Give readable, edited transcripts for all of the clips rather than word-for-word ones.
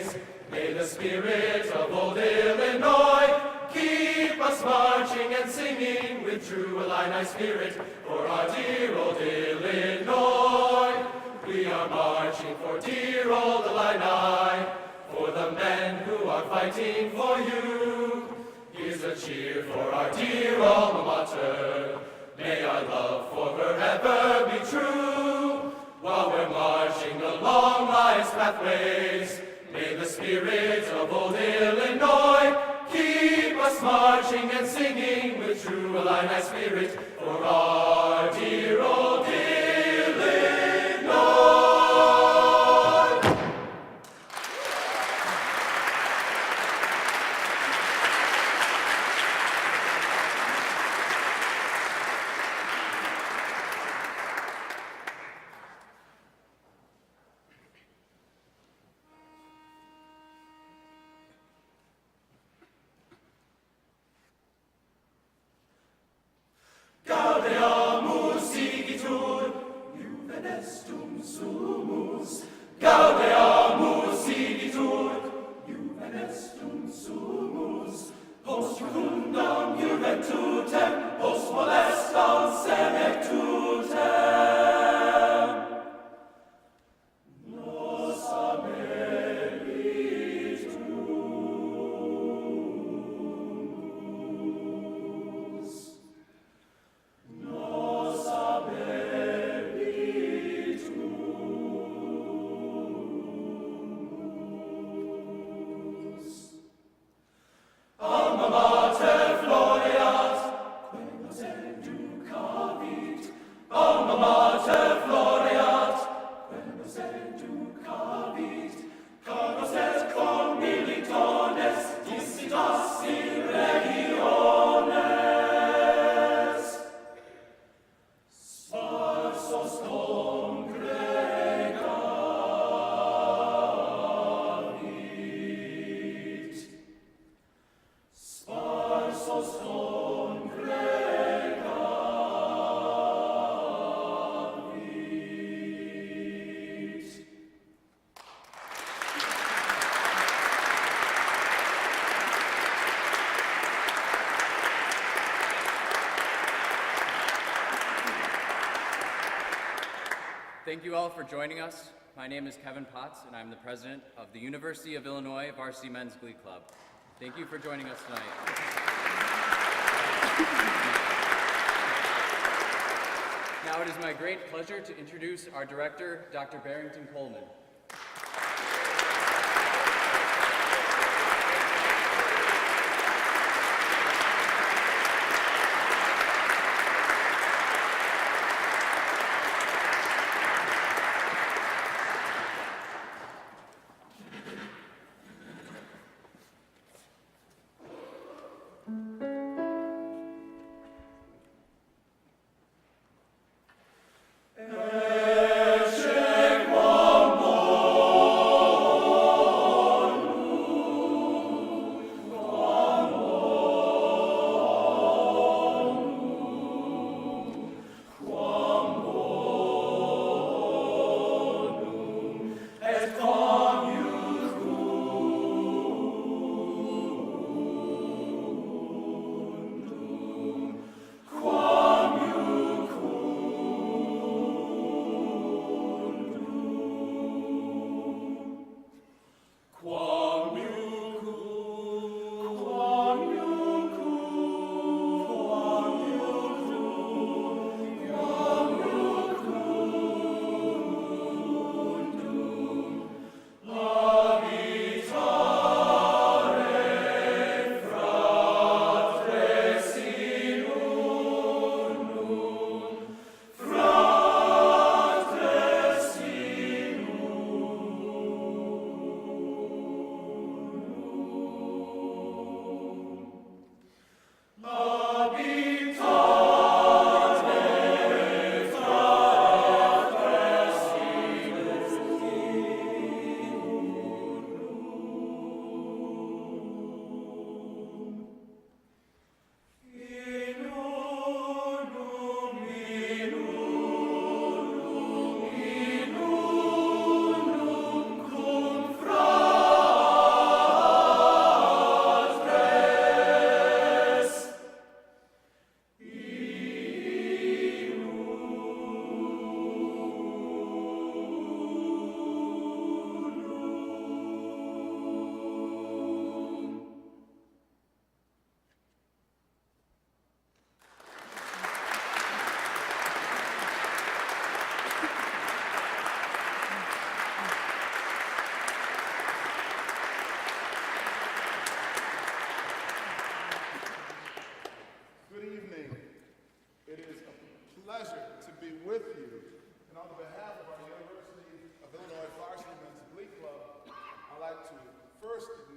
pathways. May the spirit of old Illinois keep us marching and singing with true Illini spirit for our dear old Illinois. We are marching for dear old Illini, for the men who are fighting for you. Here's a cheer for our dear alma mater. May our love for her ever be true. While we're marching along life's pathways, may the spirit of old Illinois keep us marching and singing with true Illini spirit for our dear old Illinois. Gaudeamus igitur, juvenestum sumus. Gaudeamus igitur, juvenestum sumus. Post jucundam juventutem, post molestam senectutem. Nos ameritus. Nos ameritus. Alma mater floreat, quem nos educavit. Alma mater floreat, quem nos educavit. Carnos et commilitones, dissitas in regiones. Sparsos congregavit. Sparsos congregavit. Thank you all for joining us. My name is Kevin Potts, and I'm the president of the University of Illinois Varsity Men's Glee Club. Thank you for joining us tonight. Now it is my great pleasure to introduce our director, Dr. Barrington Coleman. Ecce quam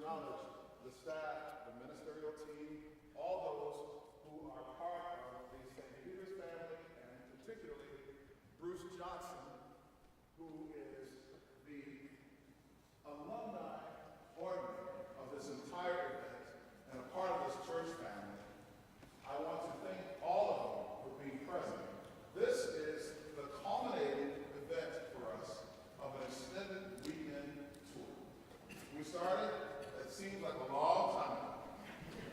acknowledge the staff, the ministerial team, all those who are part of the St. Peter's family, and particularly Bruce Johnson, who is the alumni ordinator of this entire event and a part of this church family. I want to thank all of you for being present. This is the culminating event for us of an extended weekend tour. We started, it seems like a long time ago,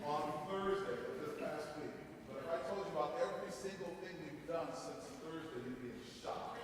on Thursday of this past week. But if I told you about every single thing we've done since Thursday, you'd be in shock.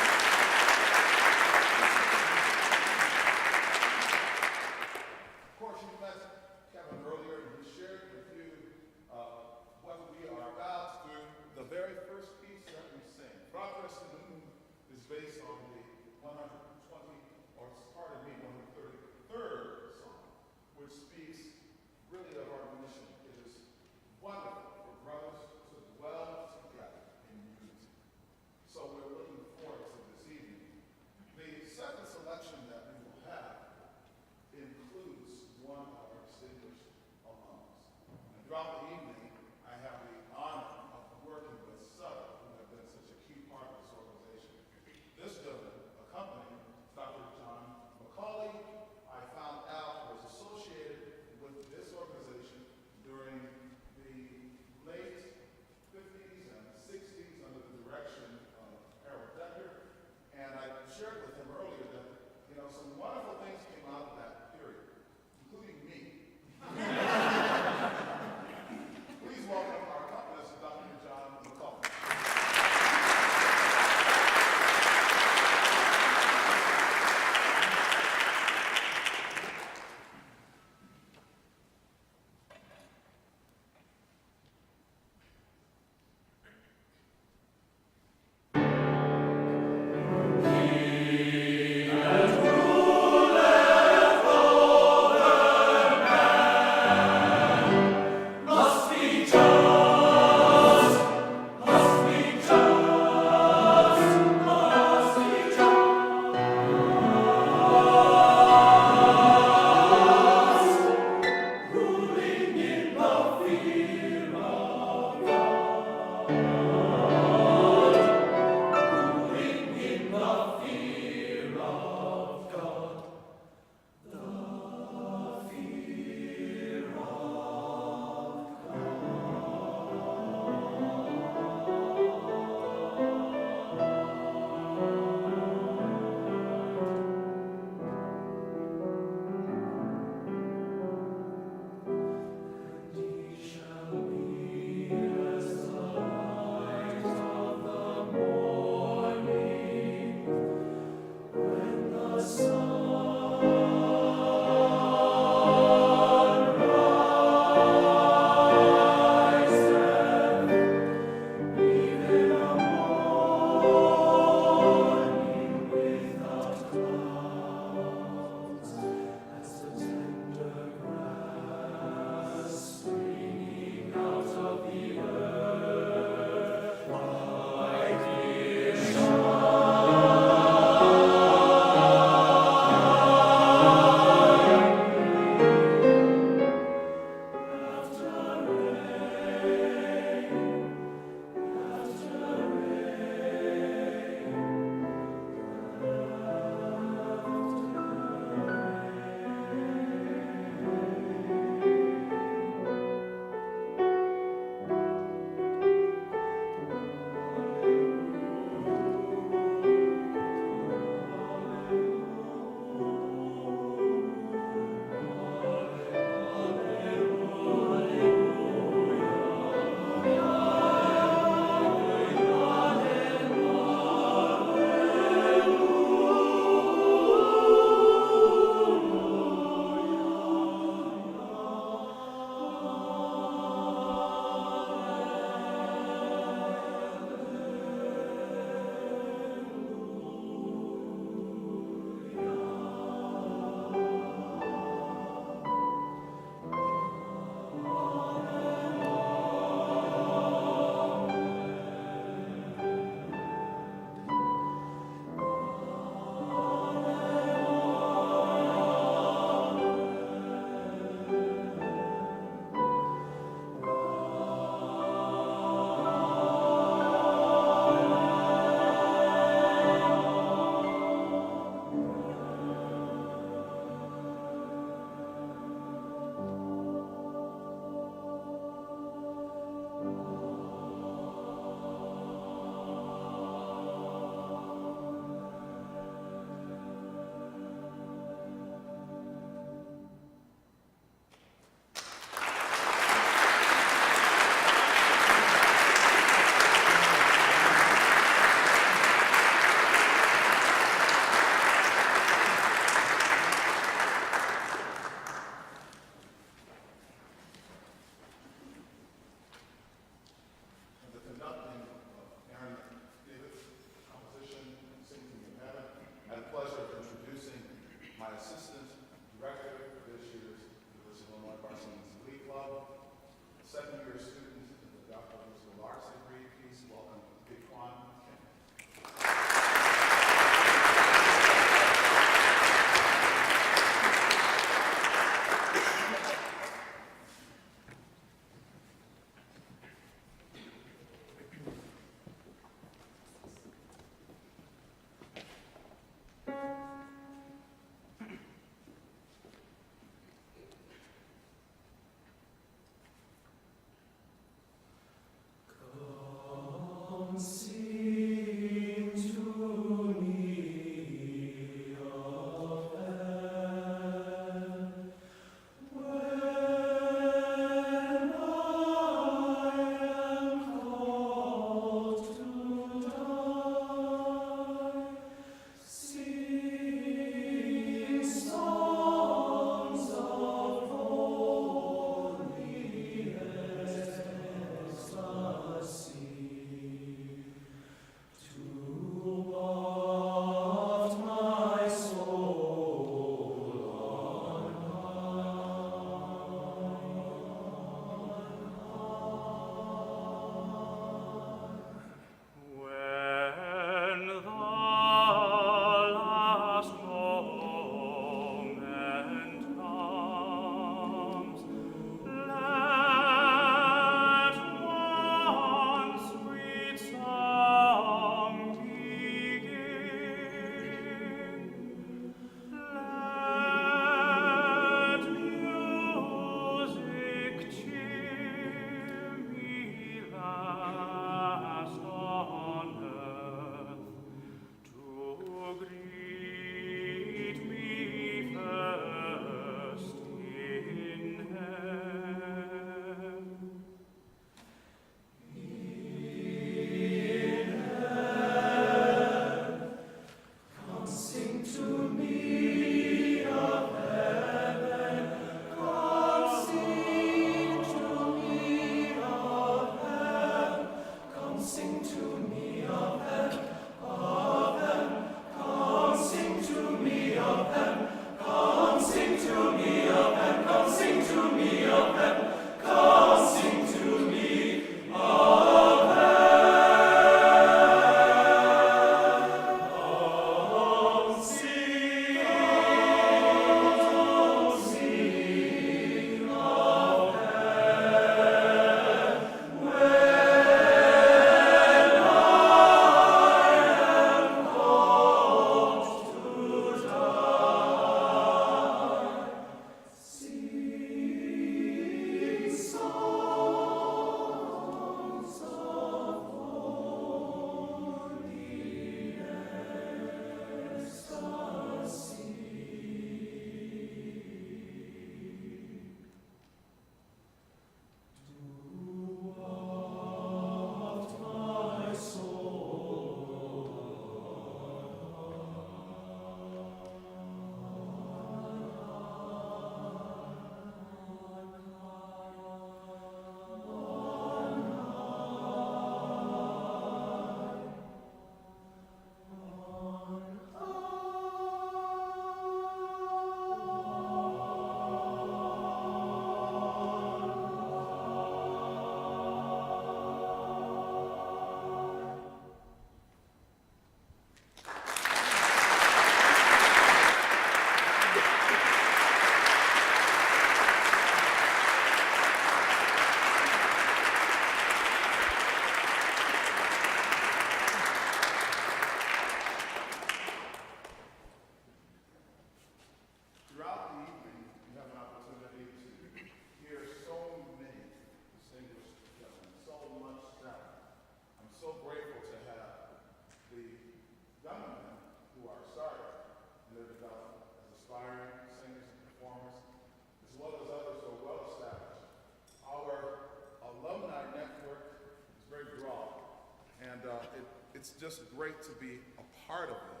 and it's just great to be a part of them.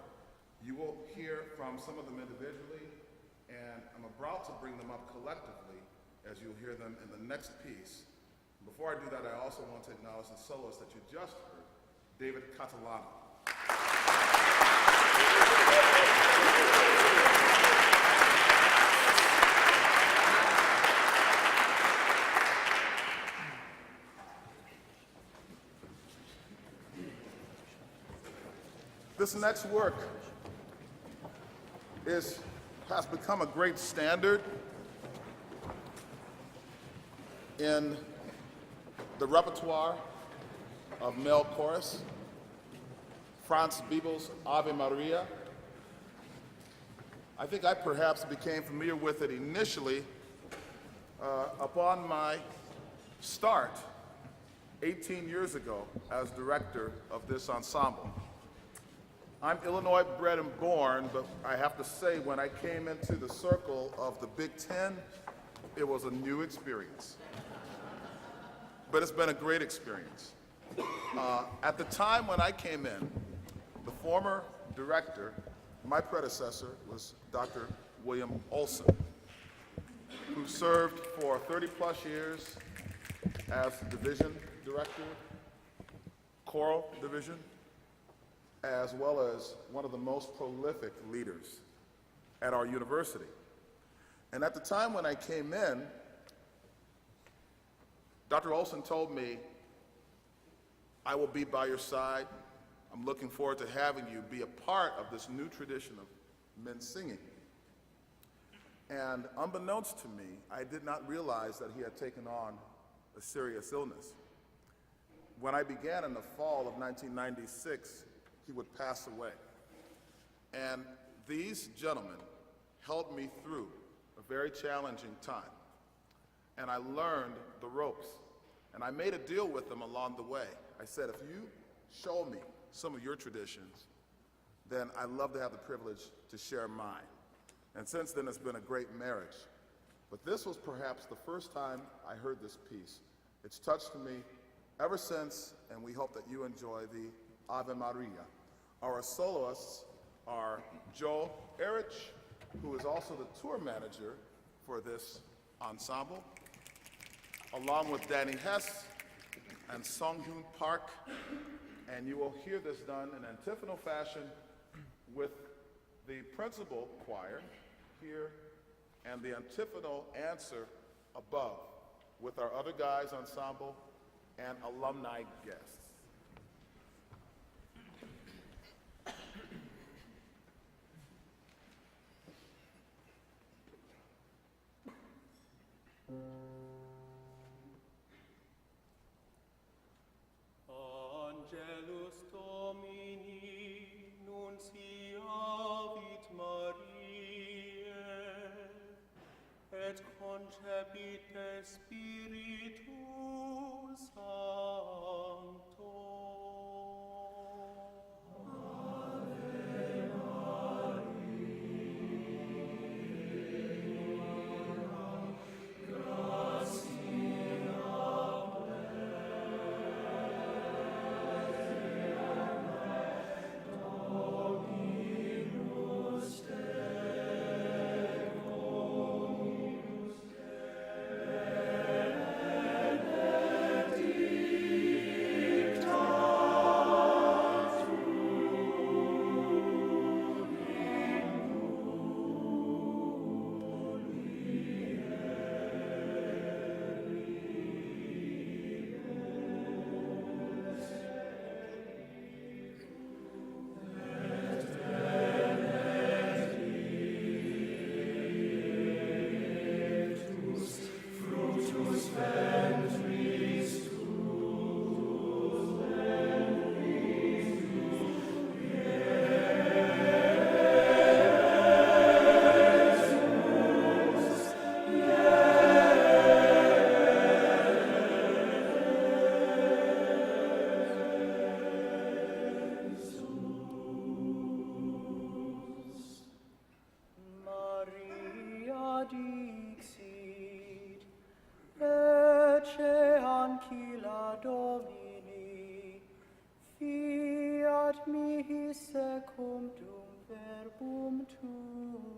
You will hear from some of them individually, and I'm about to bring them up collectively as you'll hear them in the next piece. Before I do that, I also want to acknowledge the soloist that you just heard, David Catalano. This next work has become a great standard in the repertoire of male chorus. Franz Biebel's Ave Maria. I think I perhaps became familiar with it initially upon my start 18 years ago as director of this ensemble. I'm Illinois bred and born, but I have to say when I came into the circle of the Big Ten, it was a new experience. But it's been a great experience. At the time when I came in, the former director, my predecessor, was Dr. William Olson, who served for 30-plus years as division director, choral division, as well as one of the most prolific leaders at our university. And at the time when I came in, Dr. Olson told me, I will be by your side. I'm looking forward to having you be a part of this new tradition of men singing. And unbeknownst to me, I did not realize that he had taken on a serious illness. When I began in the fall of 1996, he would pass away. And these gentlemen helped me through a very challenging time. And I learned the ropes. And I made a deal with them along the way. I said, if you show me some of your traditions, then I'd love to have the privilege to share mine. And since then, it's been a great marriage. But this was perhaps the first time I heard this piece. It's touched me ever since, and we hope that you enjoy the Ave Maria. Our soloists are Joe Erich, who is also the tour manager for this ensemble, along with Danny Hess and Songhoon Park. And you will hear this done in antiphonal fashion with the principal choir here and the antiphonal answer above with our other guys ensemble and alumni guests. Angelus Domini nunciavit Mariae, et concepit Spiritus Sancto. fiat mihi secundum verbum tuum.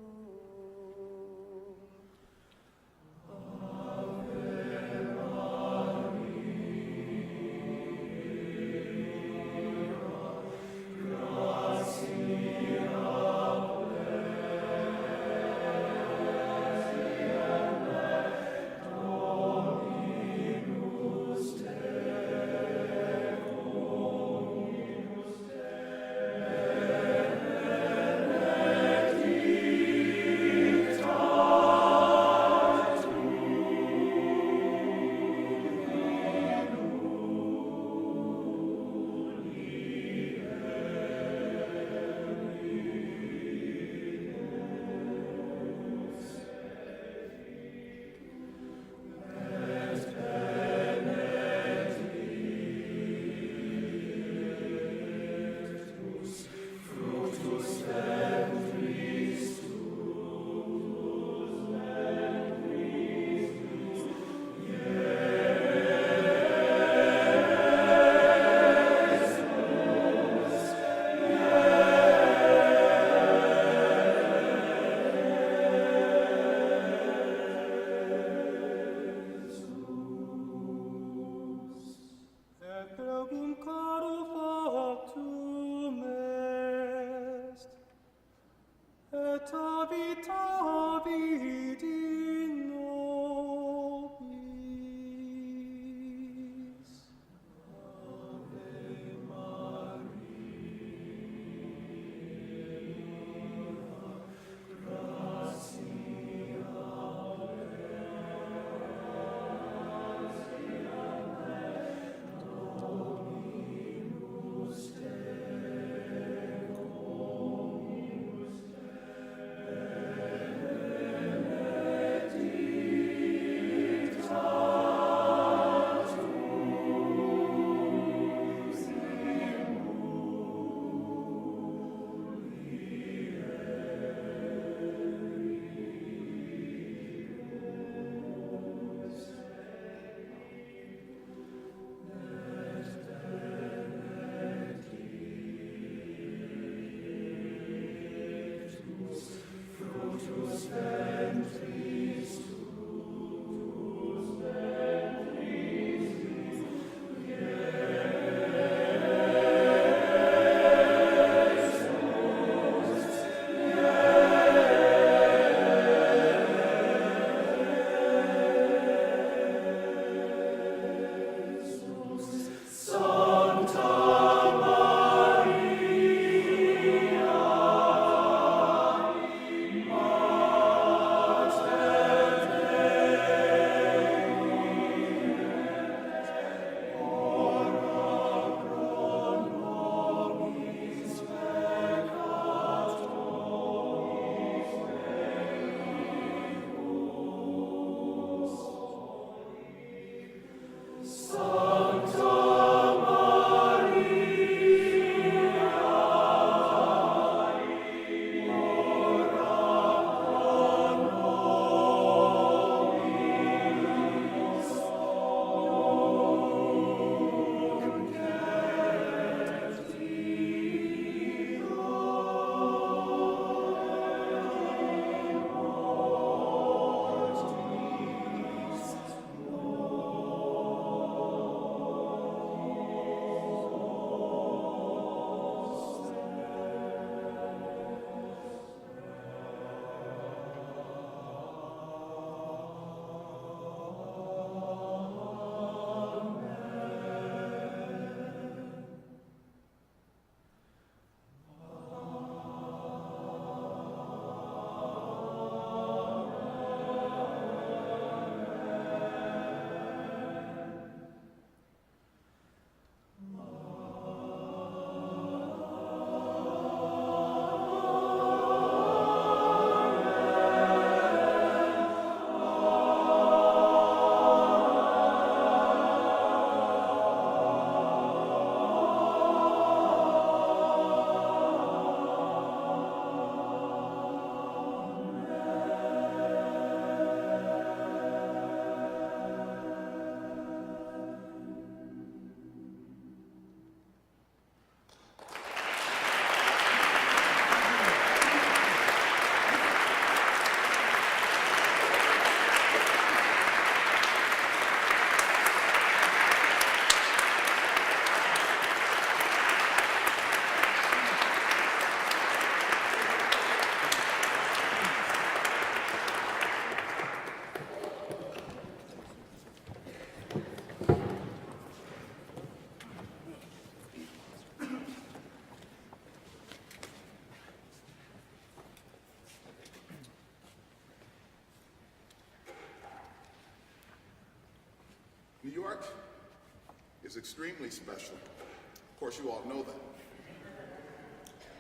is extremely special. Of course, you all know that.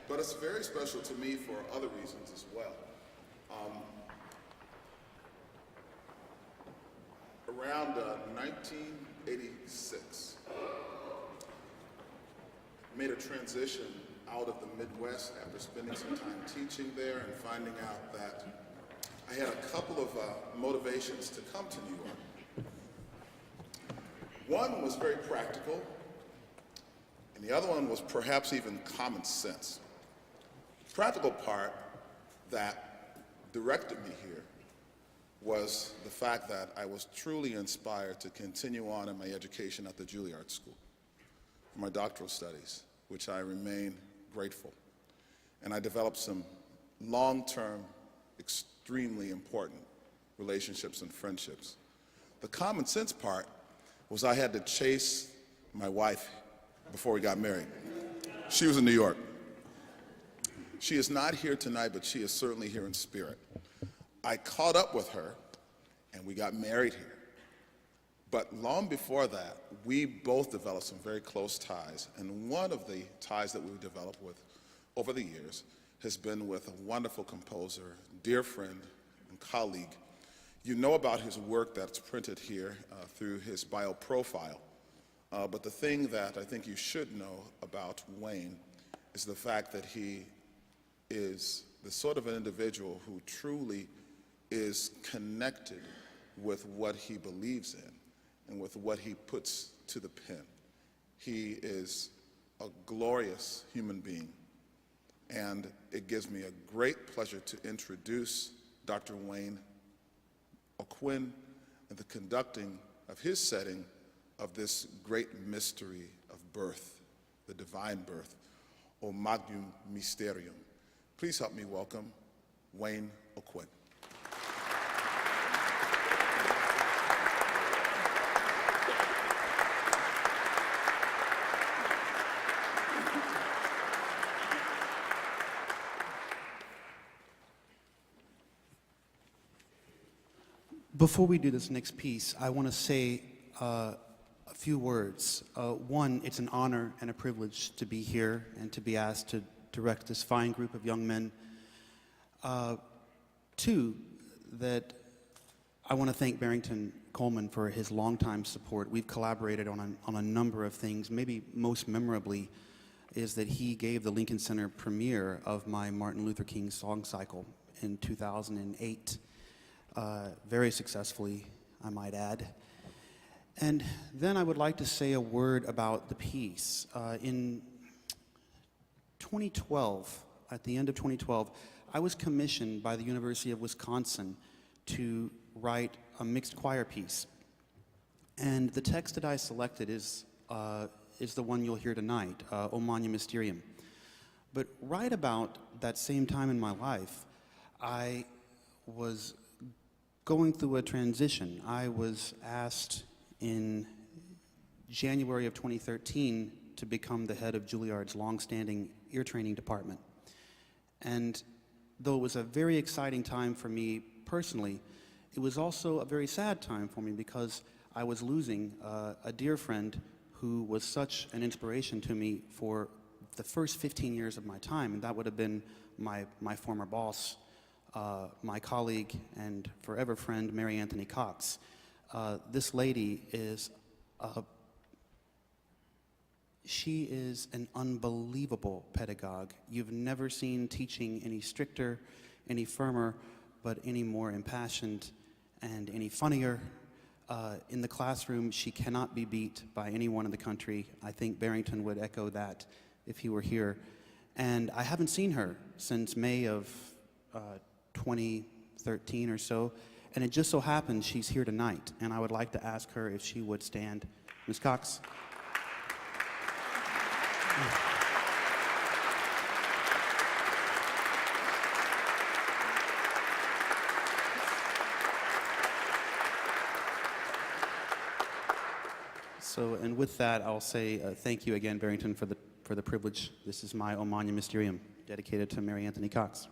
But it's very special to me for other reasons as well. Around 1986, made a transition out of the Midwest after spending some time teaching there and finding out that I had a couple of motivations to come to New York. One was very practical, and the other one was perhaps even common sense. The practical part that directed me here was the fact that I was truly inspired to continue on in my education at the Juilliard School for my doctoral studies, which I remain grateful. And I developed some long-term, extremely important relationships and friendships. The common sense part was I had to chase my wife before we got married. She was in New York. She is not here tonight, but she is certainly here in spirit. I caught up with her, and we got married here. But long before that, we both developed some very close ties, and one of the ties that we've developed with over the years has been with a wonderful composer, dear friend and colleague. You know about his work that's printed here through his bio profile, but the thing that I think you should know about Wayne is the fact that he is the sort of an individual who truly is connected with what he believes in and with what he puts to the pen. He is a glorious human being, and it gives me a great pleasure to introduce Dr. Wayne O'Quinn and the conducting of his setting of this great mystery of birth, the divine birth, O Magnum Mysterium. Please help me welcome Wayne O'Quinn. Before we do this next piece, I want to say a few words. One, it's an honor and a privilege to be here and to be asked to direct this fine group of young men. Two, that I want to thank Barrington Coleman for his longtime support. We've collaborated on a number of things. Maybe most memorably is that he gave the Lincoln Center premiere of my Martin Luther King song cycle in 2008. Very successfully, I might add. And then I would like to say a word about the piece. In 2012, at the end of 2012, I was commissioned by the University of Wisconsin to write a mixed choir piece. And the text that I selected is the one you'll hear tonight, O Magnum Mysterium. But right about that same time in my life, I was going through a transition. I was asked in January of 2013 to become the head of Juilliard's long-standing ear training department. And though it was a very exciting time for me personally, it was also a very sad time for me because I was losing a dear friend who was such an inspiration to me for the first 15 years of my time, and that would have been my former boss, my colleague and forever friend, Mary Anthony Cox. This lady is she is an unbelievable pedagogue. You've never seen teaching any stricter, any firmer, but any more impassioned and any funnier. In the classroom, she cannot be beat by anyone in the country. I think Barrington would echo that if he were here. And I haven't seen her since May of 2013 or so, and it just so happens she's here tonight, and I would like to ask her if she would stand. Ms. Cox. So, and with that, I'll say thank you again, Barrington, for the privilege. This is my O Magnum Mysterium, dedicated to Mary Anthony Cox.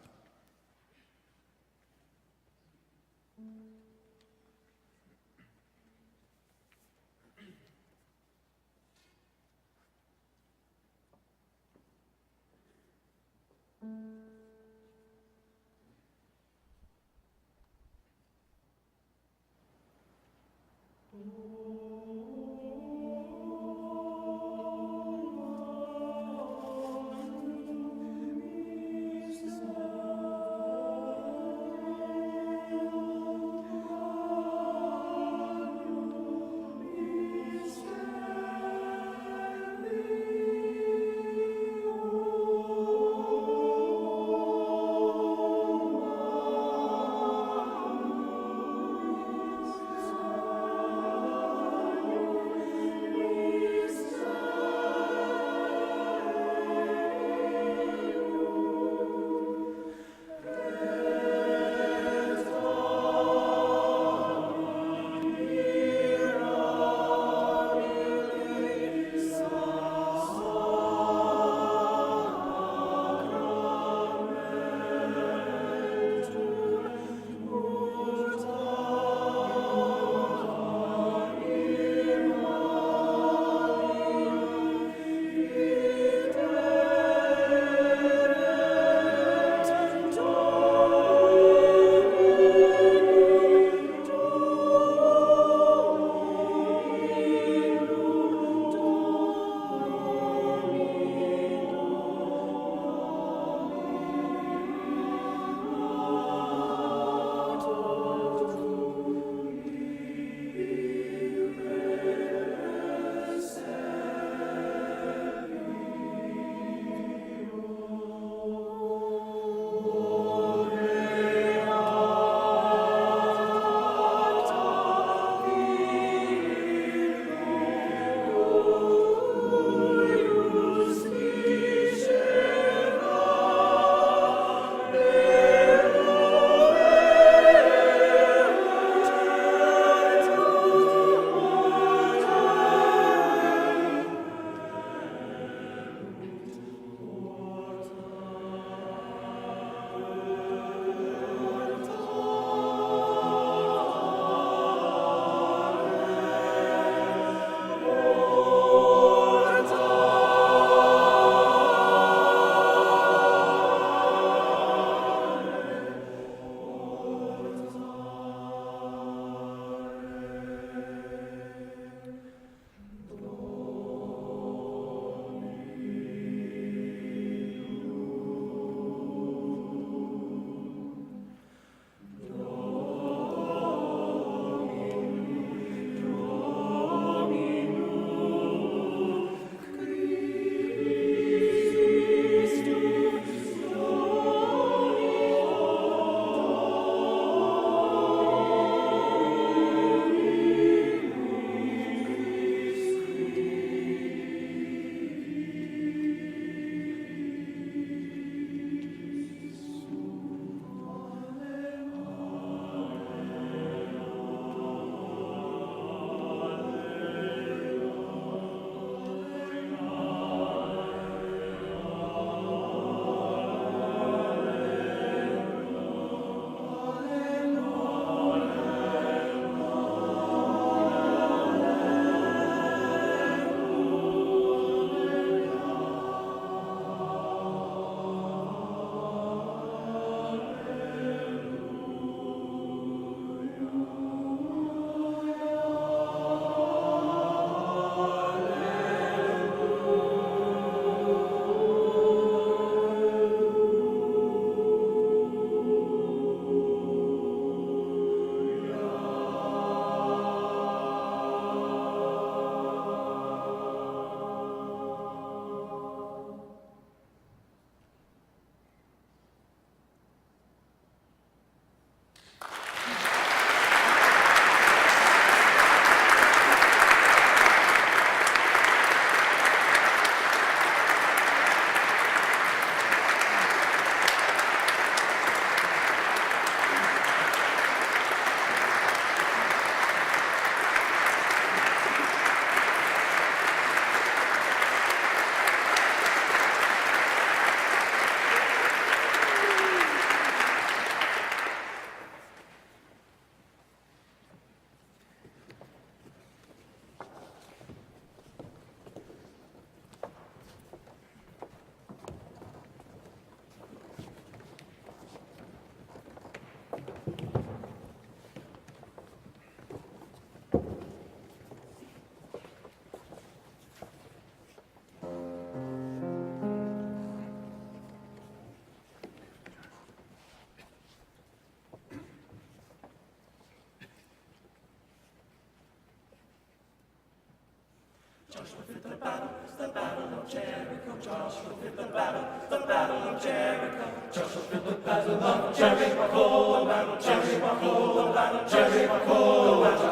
Joshua fit the battle of Jericho. Joshua fit the battle of Jericho, the battle of Jericho, the battle of Jericho.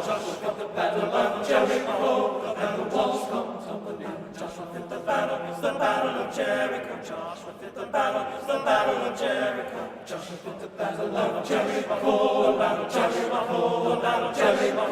Joshua fit the battle of Jericho, and the walls come tumbling. Joshua fit the battle of Jericho. Joshua fit the battle of Jericho. Joshua fit the battle of Jericho, the battle of Jericho, the battle of Jericho.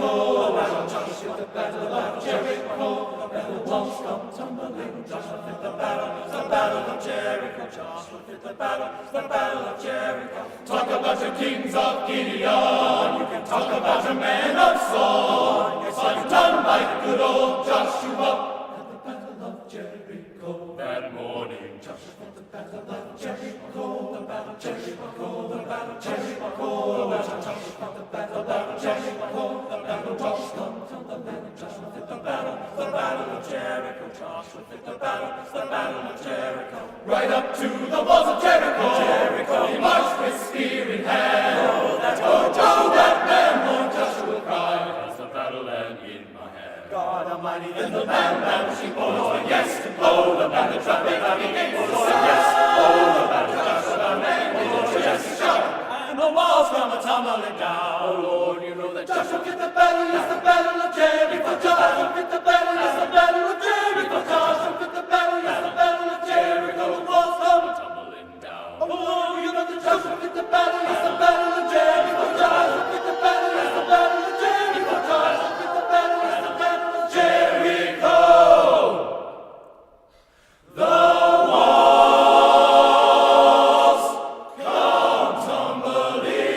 Joshua fit the battle of Jericho, and the walls come tumbling. Joshua fit the battle of Jericho. Joshua fit the battle of Jericho. Talk about your kings of Gideon, you can talk about your men of song. It's undone by the good old Joshua at the battle of Jericho. That morning, Joshua fit the battle of Jericho, the battle of Jericho, the battle of Jericho. Joshua fit the battle of Jericho, and the walls come tumbling. Joshua fit the battle of Jericho. Joshua fit the battle of Jericho. Right up to the walls of Jericho, he marched with spear in hand. Oh, that man, Lord Joshua cried, as the battle ran in my hand. God Almighty, then the man she oh yes, oh the battle trumpet begins to sound. Yes, oh the battle Joshua man, oh yes, shout, and the walls come tumbling down. Oh Lord, you know that Joshua fit the battle, yes, the battle of Jericho. Joshua fit the battle, yes, the battle of Jericho. Joshua fit the battle, yes, the battle of Jericho. The walls come tumbling down. Oh Lord, you know that Joshua fit the battle, yes, the battle of Jericho. Joshua fit the battle, yes, the battle of Jericho. Joshua fit the battle, yes, the battle of Jericho. The walls come tumbling down.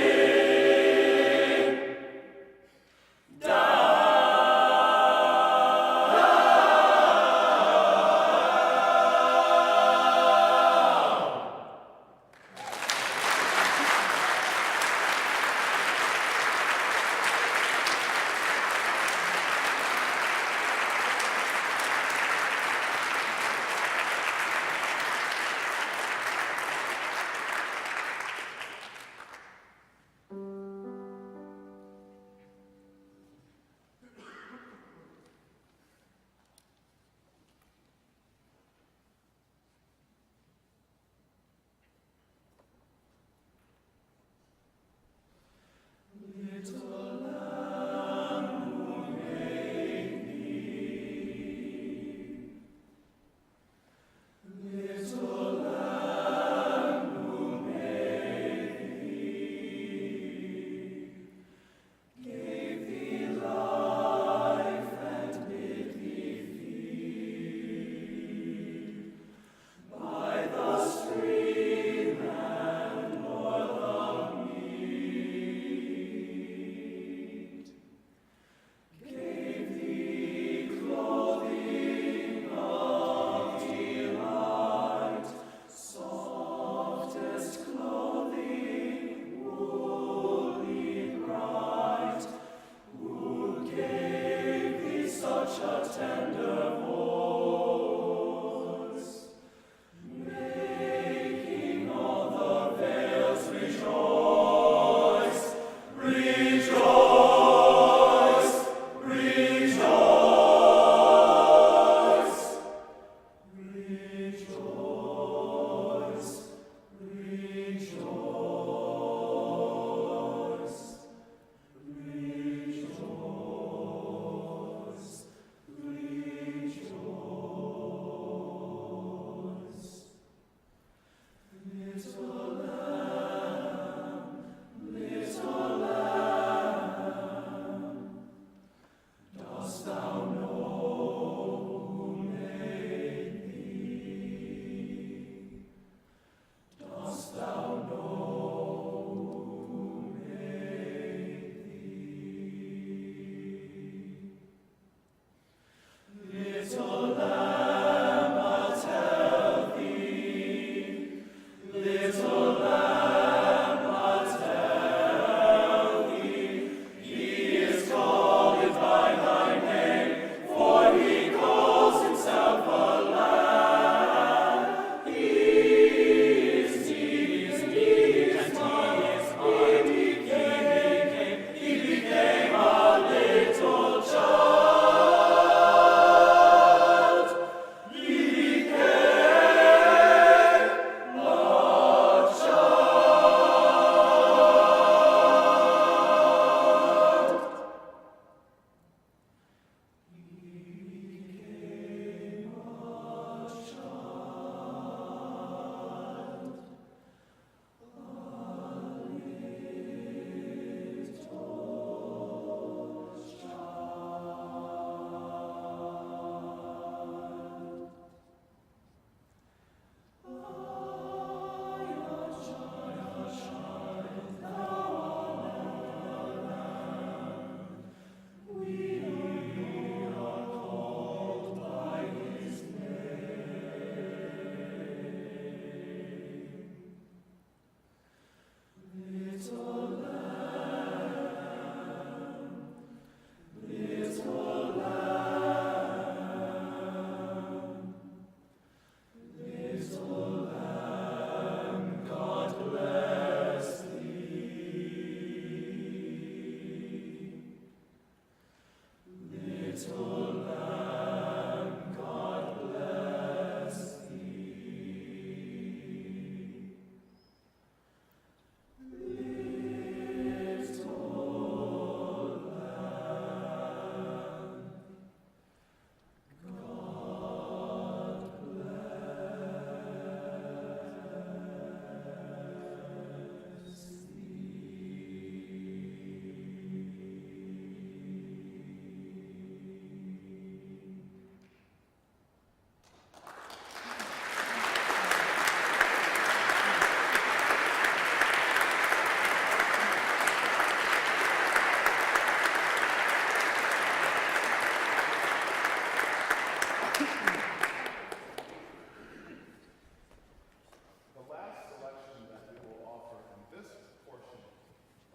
The last selection that we will offer in this portion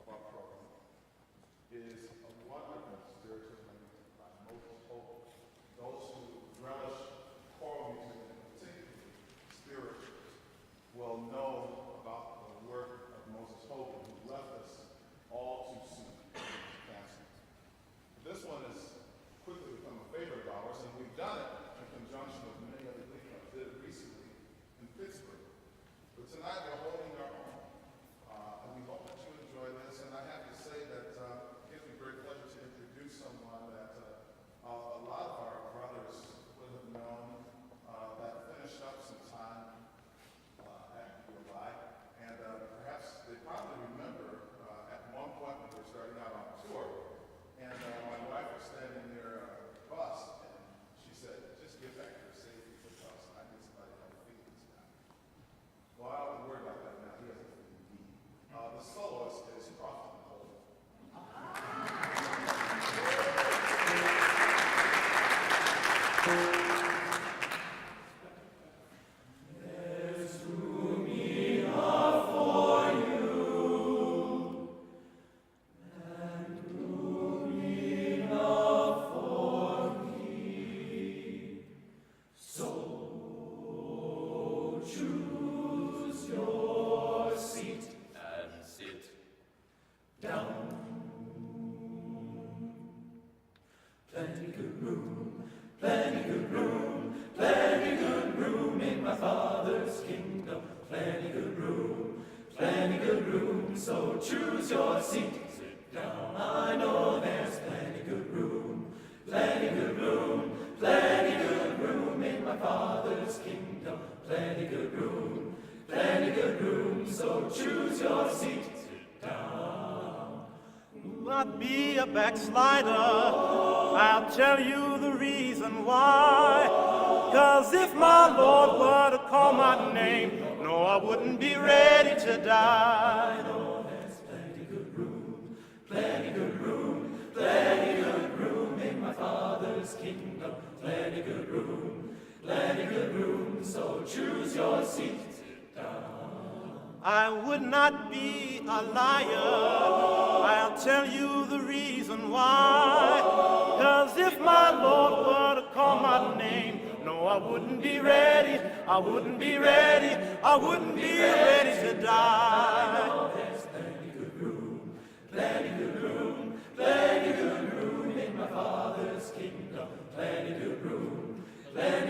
of our program is a wonderful spiritual hymn by Moses Hope. Those who relish choral music, and particularly spirituals, will know about the work of Moses Hope, who left us all too soon with cancer. This one has quickly become a favorite of ours, and we've done it in conjunction with many other Glee clubs. Did it recently in Pittsburgh. But tonight we're holding our own, and we hope that you enjoy this. And I have to say that it gives me great pleasure to introduce someone that a lot of our brothers would have known, that finished up some time at ULI, and perhaps they probably remember at one point when we were starting out on tour, and my wife was standing near a bus, and she said, "Just get back here safely because I need somebody to help feed this guy." Well, I don't worry about that now. He has a feed me. The soloist is Barrington Coleman. So choose your seat, sit down. I know there's plenty good room, plenty good room, plenty good room in my Father's kingdom. Plenty good room, plenty good room. So choose your seat, sit down. Not be a backslider, I'll tell you the reason why. 'Cause if my Lord were to call my name, no, I wouldn't be ready to die. Plenty good room, plenty good room in my Father's kingdom. Plenty good room, so choose your seat, sit down. I would not be a liar, I'll tell you the reason why. 'Cause if my Lord were to call my name, no, I wouldn't be ready, I wouldn't be ready, I wouldn't be ready to die. There's plenty good room, plenty good room, plenty good room in my Father's kingdom. Plenty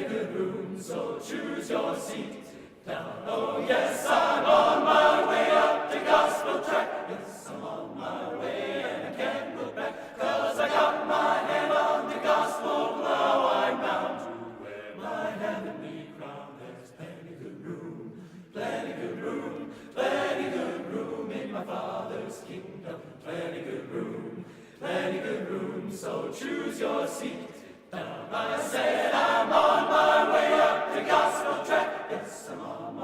good room, so choose your seat, sit down. Oh yes, I'm on my way up the gospel track. Yes, I'm on my way and I can't look back. 'Cause I got my hand on the gospel plow. I'm bound to wear my heavenly crown. There's plenty good room, plenty good room, plenty good room in my Father's kingdom. Plenty good room, so choose your seat, sit down. I said I'm on my way up the gospel track. Yes, I'm on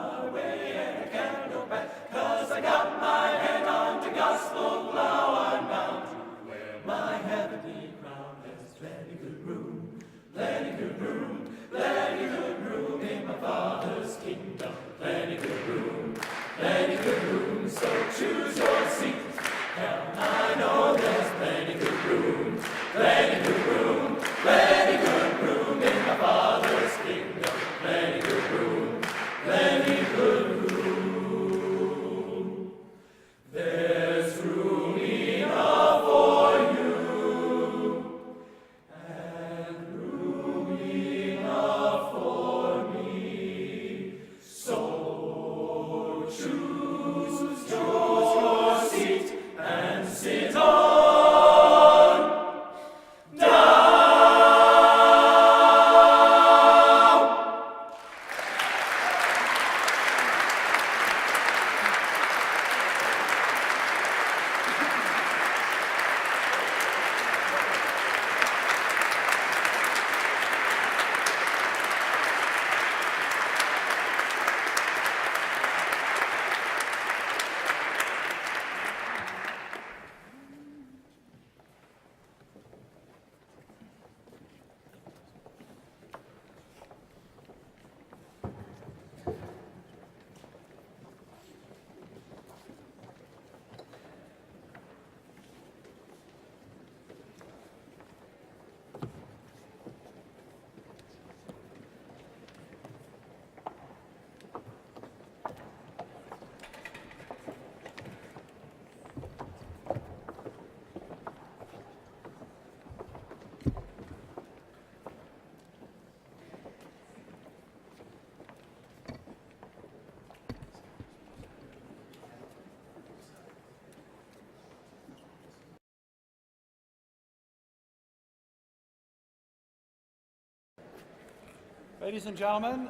Ladies and gentlemen,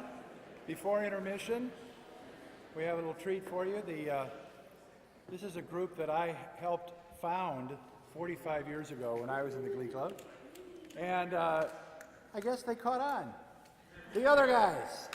before intermission, we have a little treat for you. This is a group that I helped found 45 years ago when I was in the Glee Club. And I guess they caught on. The Other Guys.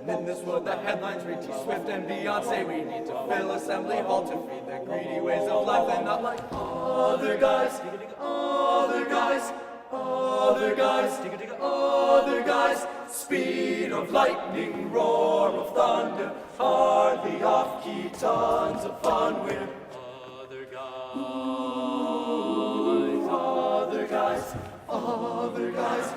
When in this world the headlines read T Swift and Beyonce, we need to fill Assembly Hall to feed the greedy ways of life and not like other guys, other guys, other guys, other guys. Speed of lightning, roar of thunder, hardly off key, tons of fun with other guys, other guys, other guys.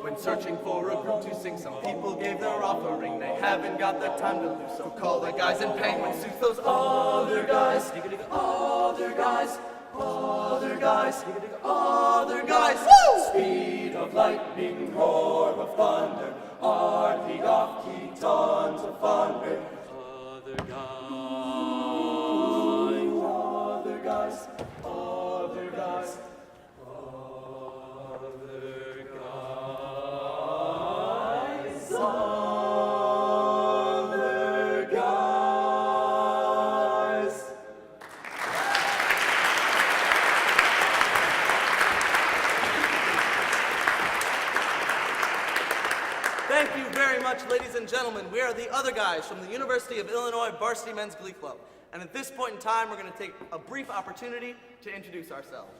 When searching for a group to sing, some people gave their offering. They haven't got the time to lose, so call the guys in Penguin suits. Those other guys, other guys, other guys, other guys. Woo! Speed of lightning, roar of thunder, hardly off key, tons of fun with other guys, other guys, other guys. Thank you very much, ladies and gentlemen. We are the Other Guys from the University of Illinois Varsity Men's Glee Club. And at this point in time, we're going to take a brief opportunity to introduce ourselves.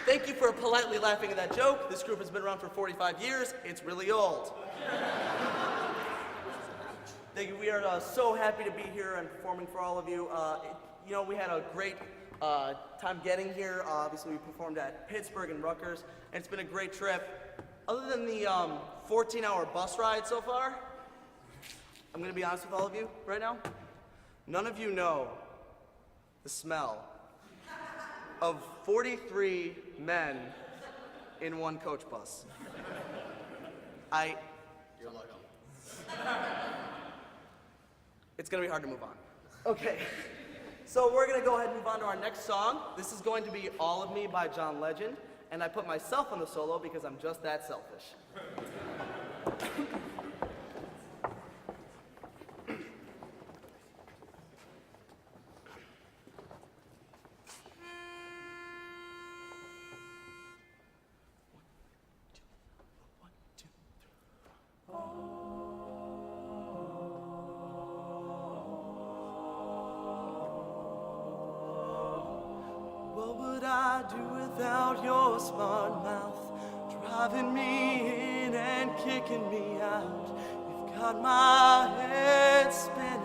Thank you for politely laughing at that joke. This group has been around for 45 years. It's really old. Thank you. We are so happy to be here and performing for all of you. You know, we had a great time getting here. Obviously, we performed at Pittsburgh and Rutgers, and it's been a great trip. Other than the 14-hour bus ride so far, I'm going to be honest with all of you right now. None of you know the smell of 43 men in one coach bus. You're lucky. it's gonna be hard to move on. Okay, so we're gonna go ahead and move on to our next song. This is going to be All of Me by John Legend, and I put myself on the solo because I'm just that selfish. What would I do without your smart mouth, driving me in and kicking me out? You've got my head spinning,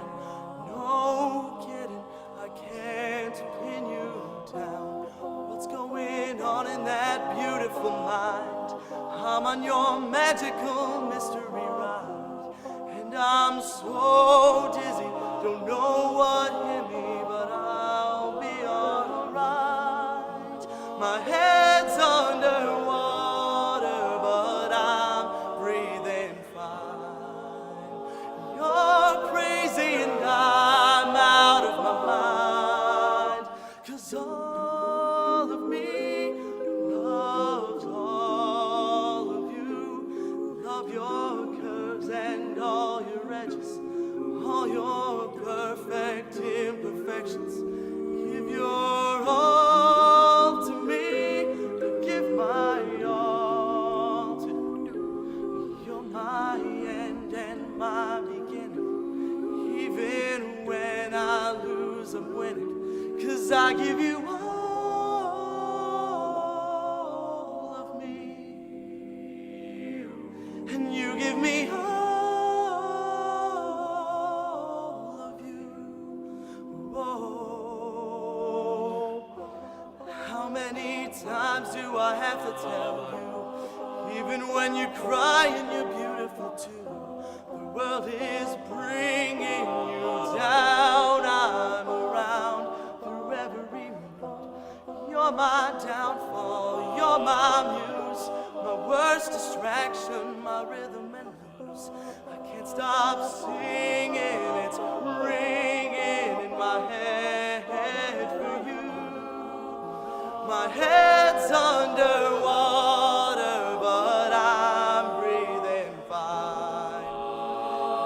no kidding, I can't pin you down. What's going on in that beautiful mind? I'm on your magical mystery ride, and I'm so dizzy, don't know what hit me, but I'll be alright. My head's underwater, but I'm breathing fine. You're crazy and I'm out of my mind, 'cause all of me loves all of you. Love your curves and all your edges, all your perfect imperfections. Give your all to me, give my all to you. You're my end and my beginning. Even when I lose, I'm winning, 'cause I give you all of me, and you give me all of you. Whoa. How many times do I have to tell you, even when you're crying, you're beautiful too. The world is bringing you down. I'm around through every mood. You're my downfall, you're my muse, my worst distraction, my rhythm and blues. I can't stop singing, it's ringing in my head for you. My head's underwater, but I'm breathing fine.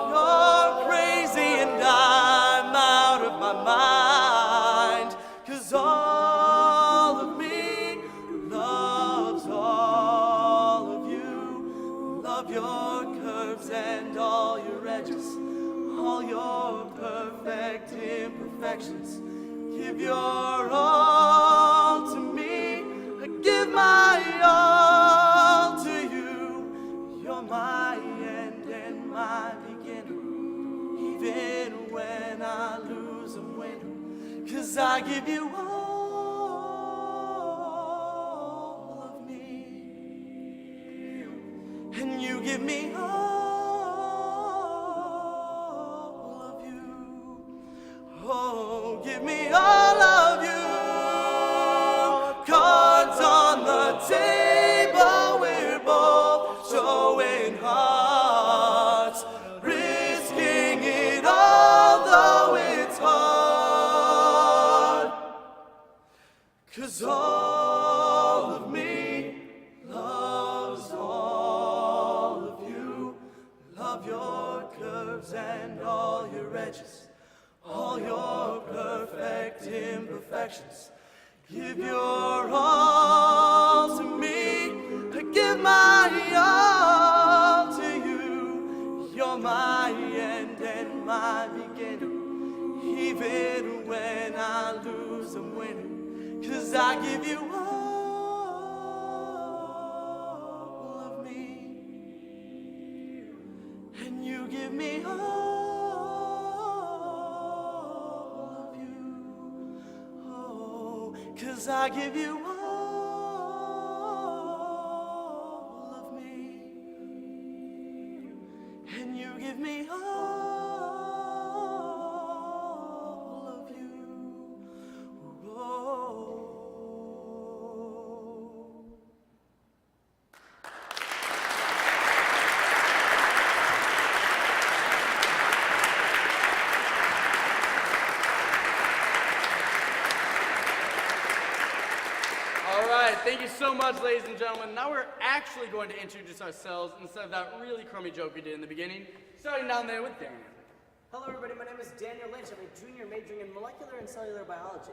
You're crazy and I'm out of my mind, 'cause all of me loves all of you. Love your curves and all your edges, all your perfect imperfections. Give your all to me, I give my all to you. You're my end and my beginning. Even when I lose, I'm winning, 'cause I give you all of me, and you give me all of you. Oh, give me all of you. Cards on the table, we're both showing hearts, risking it all, though it's hard. 'Cause all of me loves all of you. Love your curves and all your edges, all your perfect imperfections. Give your all to me, I give my all to you. You're my end and my beginning. Even when I lose, I'm winning, 'cause I give you all of me, and you give me all of you. Oh, 'cause I give you all of me, and you give me all of you. Oh. Thank you so much, ladies and gentlemen. Now we're actually going to introduce ourselves instead of that really crummy joke we did in the beginning. Starting down there with Daniel. Hello everybody, my name is Daniel Lynch. I'm a junior majoring in molecular and cellular biology.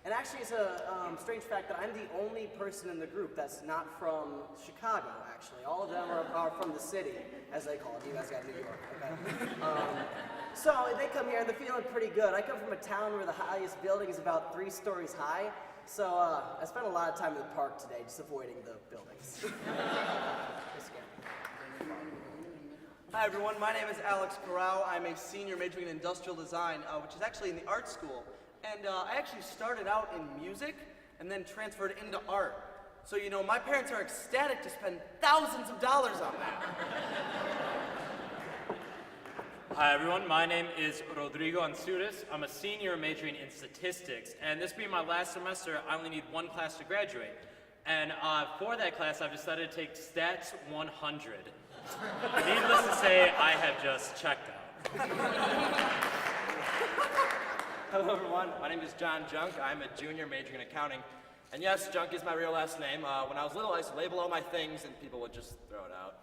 And actually it's a strange fact that I'm the only person in the group that's not from Chicago, actually. All of them are from the city, as they call it. You guys got New York, okay? So they come here and they're feeling pretty good. I come from a town where the highest building is about 3 stories high. So I spent a lot of time in the park today just avoiding the buildings. Hi everyone, my name is Alex Corral. I'm a senior majoring in industrial design, which is actually in the art school. And I actually started out in music and then transferred into art. So you know, my parents are ecstatic to spend thousands of dollars on that. Hi everyone, my name is Rodrigo Ansuris. I'm a senior majoring in statistics, and this being my last semester, I only need 1 class to graduate. And for that class, I've decided to take Stats 100. Needless to say, I have just checked out. Hello everyone, my name is John Junk. I'm a junior majoring in accounting. And yes, Junk is my real last name. When I was little, I used to label all my things and people would just throw it out.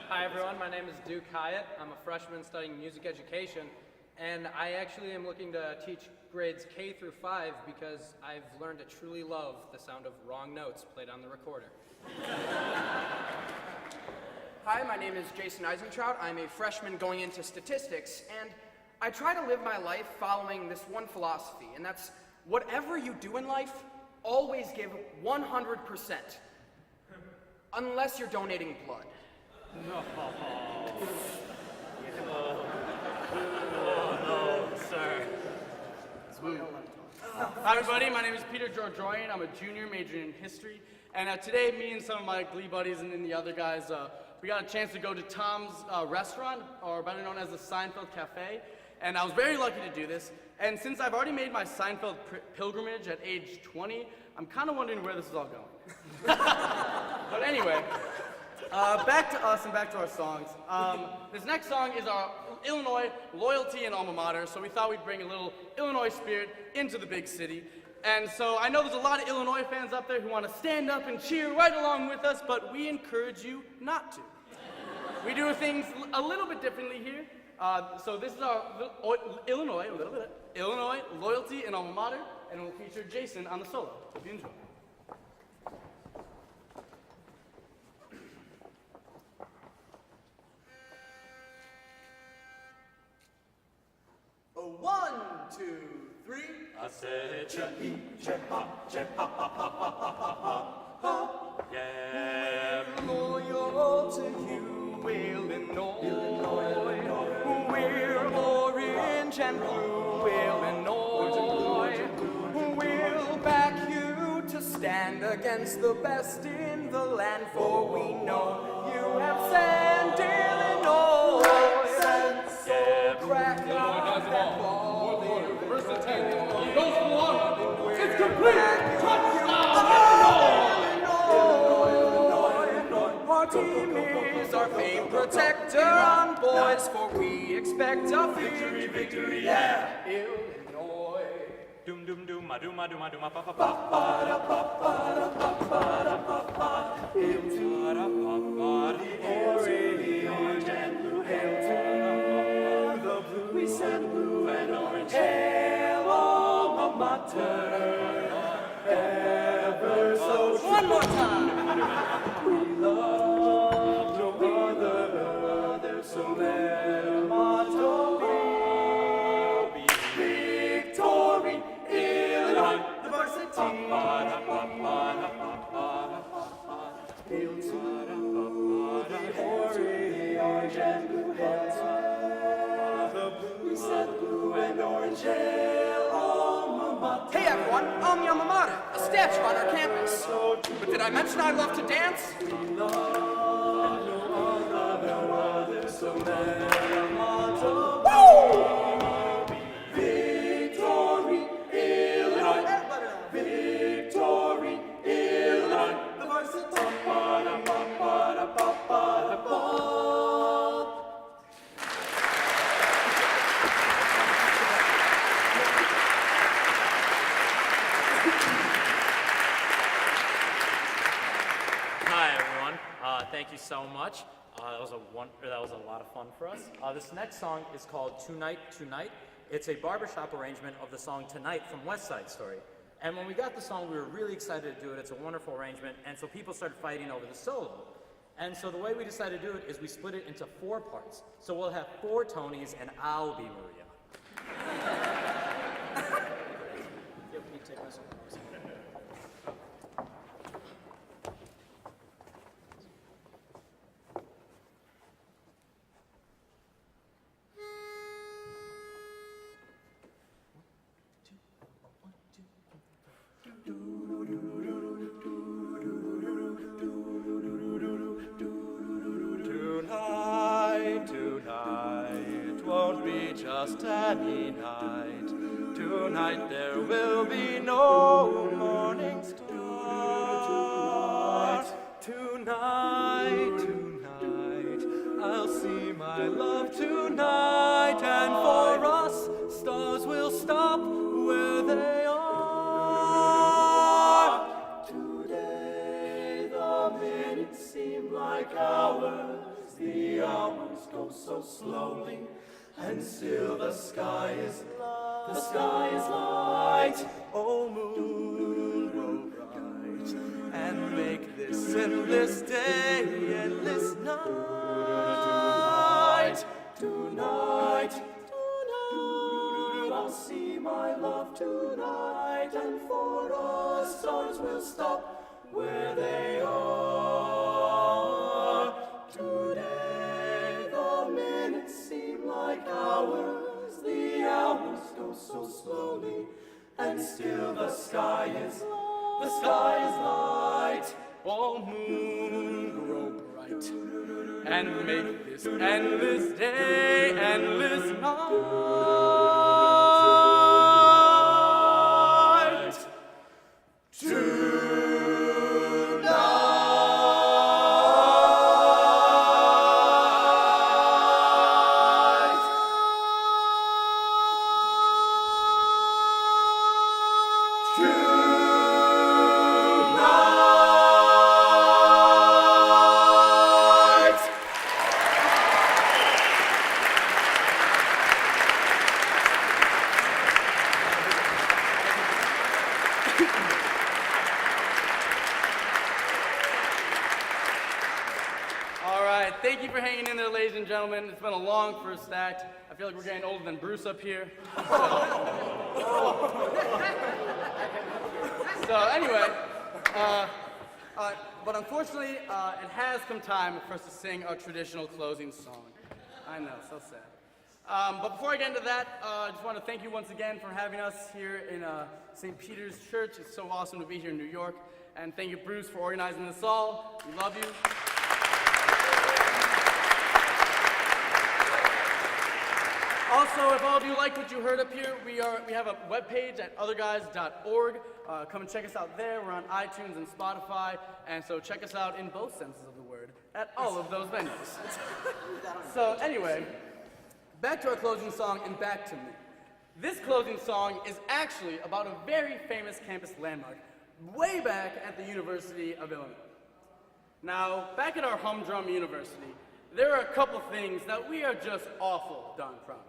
Hi everyone, my name is Duke Hyatt. I'm a freshman studying music education, and I actually am looking to teach grades K through 5 because I've learned to truly love the sound of wrong notes played on the recorder. Hi, my name is Jason Eisentrout. I'm a freshman going into statistics, and I try to live my life following this one philosophy, and that's whatever you do in life, always give 100%. Unless you're donating blood. No. No, sir. Hi everybody, my name is Peter Georgian. I'm a junior majoring in history. And today, me and some of my Glee buddies and then the other guys, we got a chance to go to Tom's restaurant, or better known as the Seinfeld Cafe. And I was very lucky to do this. And since I've already made my Seinfeld pilgrimage at age 20, I'm kind of wondering where this is all going. But anyway, back to us and back to our songs. This next song is our Illinois loyalty and alma mater, so we thought we'd bring a little Illinois spirit into the big city. And so I know there's a lot of Illinois fans out there who want to stand up and cheer right along with us, but we encourage you not to. We do things a little bit differently here. So this is our Illinois loyalty and alma mater, and we'll feature Jason on the solo. Hope you enjoy. 1, 2, 3. I said, yeah. Loyal to you, Illinois. We're orange and blue, Illinois. We'll back you to stand against the best in the land, for we know you have sent Illinois. So crack up that ball. It's complete! Our team is our fame protector on boys, for we expect a victory, yeah! Illinois. Doom doom doom ma doom ma doom ma doom ma pa pa pa. Hail to the orange and blue, hail to the blue. We said blue and orange. Hail alma mater, ever so true. One more time. We love no other, so let our motto be victory, Illinois, the varsity. Hail to the orange and blue, hail to the blue. We said blue and orange, hail alma mater. Hey everyone, I'm the alma mater, a statue on our campus. But did I mention I love to dance? We love no other, so let our motto be victory, Illinois. Victory, Illinois. The varsity. Hi, everyone. Thank you so much. That was a lot of fun for us. This next song is called Tonight, Tonight. It's a barbershop arrangement of the song Tonight from West Side Story. And when we got the song, we were really excited to do it. It's a wonderful arrangement, and so people started fighting over the solo. And so the way we decided to do it is we split it into 4 parts. So we'll have 4 Tonys, and I'll be Maria. Yo, can you take my song? Tonight, tonight won't be just any night. Tonight there will be no morning star. Tonight, tonight I'll see my love tonight, and for us stars will stop where they are. Today the minutes seem like hours. The hours go so slowly, and still the sky is light. Oh, moon, grow bright, and make this endless day endless night. Tonight, tonight, I'll see my love tonight, and for us stars will stop where they are. Today the minutes seem like hours, the hours go so slowly, and still the sky is light. Oh, moon, grow bright, and make this endless day endless night. Thank you for hanging in there, ladies and gentlemen. It's been a long first act. I feel like we're getting older than Bruce up here. So anyway, but unfortunately, it has come time for us to sing our traditional closing song. I know, so sad. But before I get into that, I just want to thank you once again for having us here in St. Peter's Church. It's so awesome to be here in New York. And thank you, Bruce, for organizing this all. We love you. Also, if all of you like what you heard up here, we have a webpage at otherguys.org. Come and check us out there. We're on iTunes and Spotify, and so check us out in both senses of the word at all of those venues. So anyway, back to our closing song and back to me. This closing song is actually about a very famous campus landmark way back at the University of Illinois. Now, back at our humdrum university, there are a couple things that we are just awful darn proud of.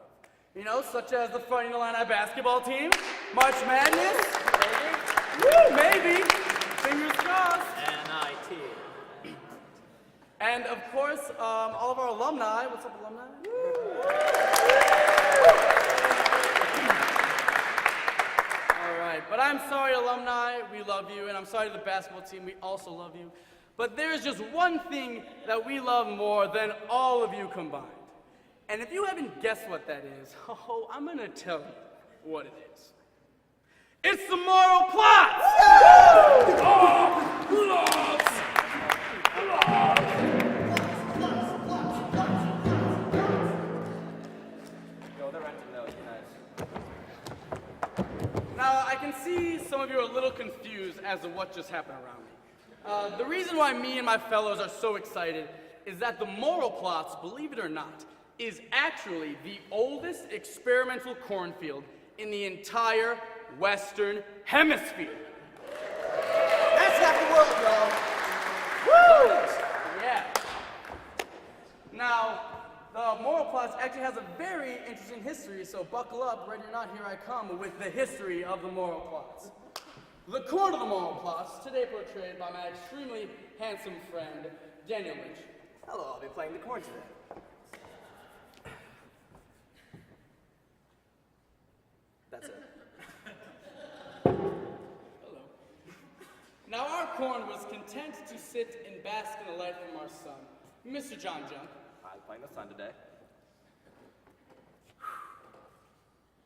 You know, such as the Fighting Illini basketball team, March Madness, woo, maybe, fingers crossed. NIT. And of course, all of our alumni. What's up, alumni? All right, but I'm sorry, alumni, we love you, and I'm sorry to the basketball team, we also love you. But there's just one thing that we love more than all of you combined. And if you haven't guessed what that is, oh, I'm gonna tell you what it is. It's the moral plot! Now, I can see some of you are a little confused as to what just happened around me. The reason why me and my fellows are so excited is that the moral plots, believe it or not, is actually the oldest experimental cornfield in the entire Western Hemisphere. That's half the world, y'all. Yeah. Now, the moral plots actually has a very interesting history, so buckle up, ready or not, here I come with the history of the moral plots. The core of the moral plots, today portrayed by my extremely handsome friend, Daniel Lynch. Hello, I'll be playing the corn today. That's it. Hello. Now our corn was content to sit and bask in the light from our sun, Mr. John Junk. I'm playing the sun today.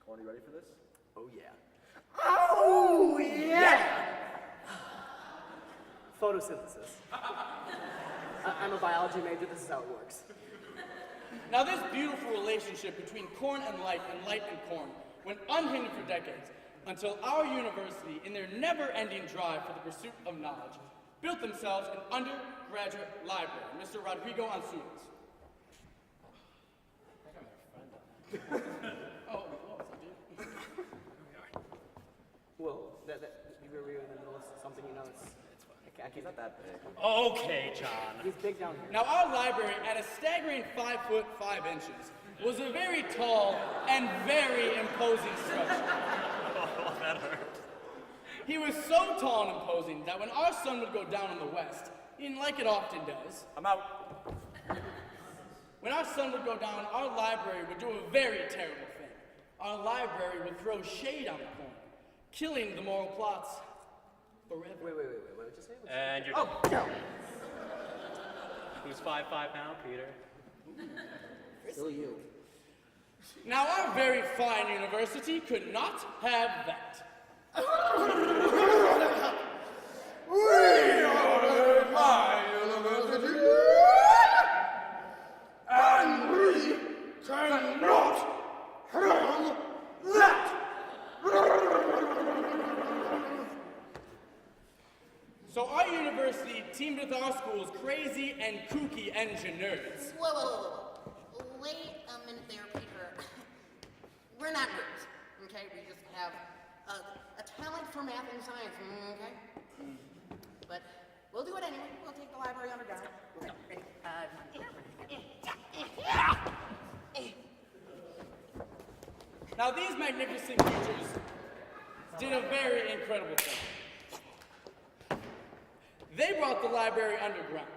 Corn, you ready for this? Oh, yeah. Oh, yeah! Photosynthesis. I'm a biology major, this is how it works. Now this beautiful relationship between corn and light and corn went unhindered for decades until our university, in their never-ending drive for the pursuit of knowledge, built themselves an undergraduate library, Mr. Rodrigo Ansunas. Oh, what was that, dude? Well, you were in the middle of something, you know, it's fine. He's not that big. Okay, John. He's big down here. Now our library, at a staggering 5 foot 5 inches, was a very tall and very imposing structure. Oh, that hurt. He was so tall and imposing that when our sun would go down in the west, and like it often does, I'm out. when our sun would go down, our library would do a very terrible thing. Our library would throw shade on the corn, killing the moral plots forever. Wait, what did you say? And you're... Oh, no! Who's 5'5" now, Peter? Still you. Now our very fine university could not have that. We are a high university, and we cannot have that. So our university teamed with our school's crazy and kooky engine nerds. Whoa. Wait a minute there, Peter. We're not nerds, okay? We just have a talent for math and science, okay? But we'll do it anyway. We'll take the library under guard. Now these magnificent creatures did a very incredible thing. They brought the library underground,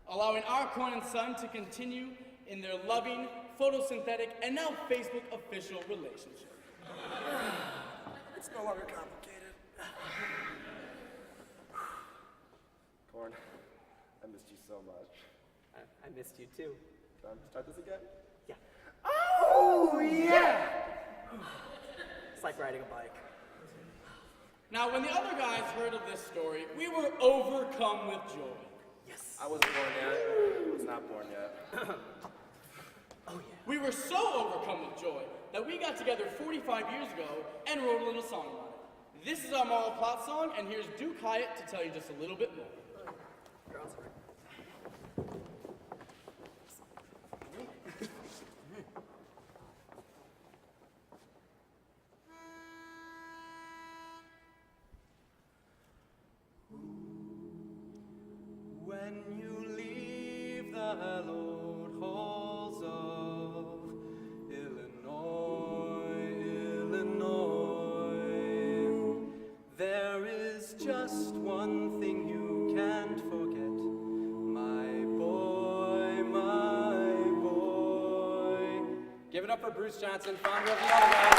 allowing our corn and sun to continue in their loving, photosynthetic, and now Facebook official relationship. It's no longer complicated. Corn, I missed you so much. I missed you too. Time to start this again? Yeah. Oh, yeah! It's like riding a bike. Now, when the other guys heard of this story, we were overcome with joy. Yes. I wasn't born yet. I was not born yet. Oh, yeah. We were so overcome with joy that we got together 45 years ago and wrote a little song about it. This is our moral plot song, and here's Duke Hyatt to tell you just a little bit more. You're on, sorry. When you leave the hallowed halls of Illinois, there is just one thing you can't forget, my boy. Give it up for Bruce Johnson, founder of the alumni.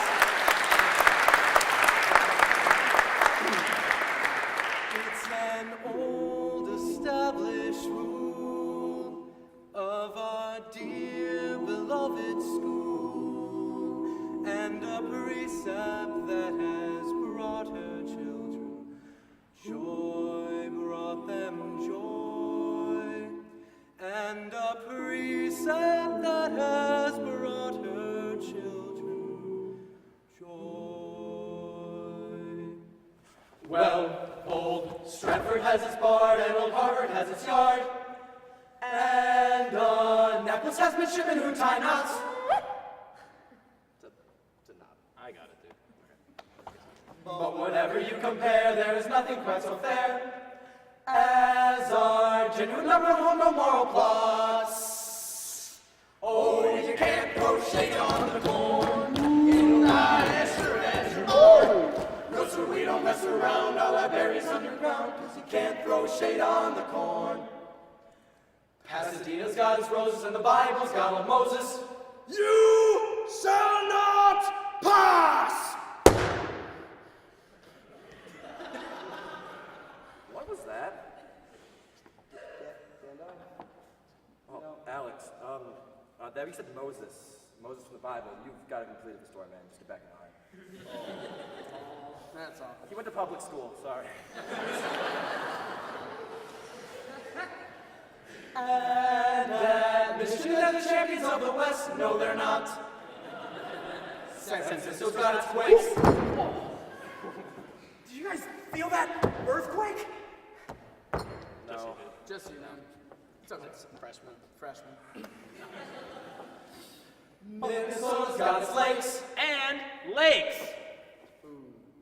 It's an old established rule of our dear beloved school, and a precept that has brought her children joy, brought them joy, and a precept that has brought her children joy. Well, old Stratford has its bard, and old Harvard has its yard, and Annapolis has midshipmen who tie knots. I got it, dude. But whenever you compare, there is nothing quite so fair as our genuine number one no moral plus. Oh, you can't throw shade on the corn. It'll die as sure as you're born. No, sir, we don't mess around. All our berries underground, 'cause you can't throw shade on the corn. Pasadena's got his roses and the Bible's got old Moses. You shall not pass! What was that? Oh, Alex, that you said Moses. Moses from the Bible. You've got to complete the story, man. Just get back in line. That's all. He went to public school, sorry. And admission that the champions of the West, no, they're not. San Francisco's got its quakes. Did you guys feel that earthquake? No. Just you, man. It's okay. Freshman. Minnesota's got its lakes. And lakes.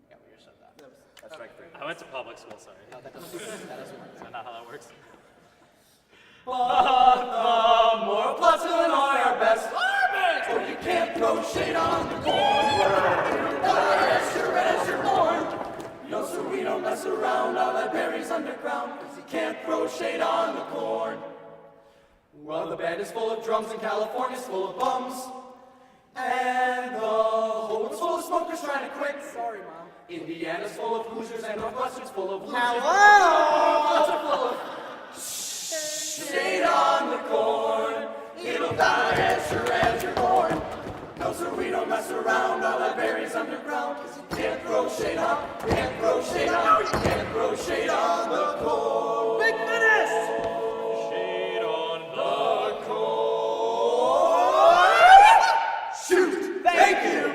Yeah, we just said that. That's strike three. I went to public school, sorry. No, that doesn't work. Is that not how that works? But the moral plots of Illinois are best. So you can't throw shade on the corn. As sure as you're born. No, sir, we don't mess around. All that berries underground, 'cause you can't throw shade on the corn. Well, the band is full of drums and California's full of bums. And the whole world's full of smokers trying to quit. Sorry, Mom. Indiana's full of Hoosiers and Northwestern's full of losers. Hello! Lots are full of shade on the corn. It'll die as sure as you're born. No, sir, we don't mess around. All that berries underground. 'Cause you can't throw shade on, can't throw shade on, can't throw shade on the corn. Big Menace! Shade on the corn. Shoot! Thank you!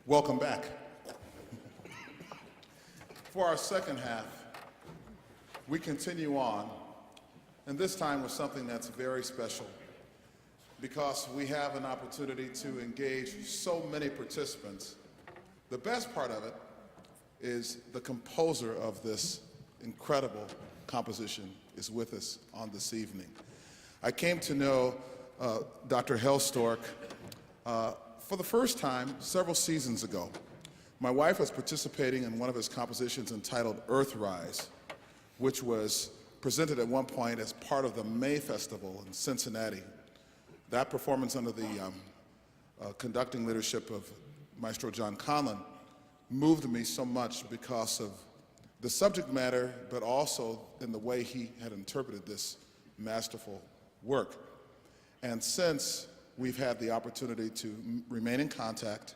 Welcome back. For our second half, we continue on, and this time with something that's very special because we have an opportunity to engage so many participants. The best part of it is the composer of this incredible composition is with us on this evening. I came to know Dr. Hellstork for the first time several seasons ago. My wife was participating in one of his compositions entitled Earthrise, which was presented at one point as part of the May Festival in Cincinnati. That performance under the conducting leadership of Maestro John Conlon moved me so much because of the subject matter, but also in the way he had interpreted this masterful work. And since we've had the opportunity to remain in contact,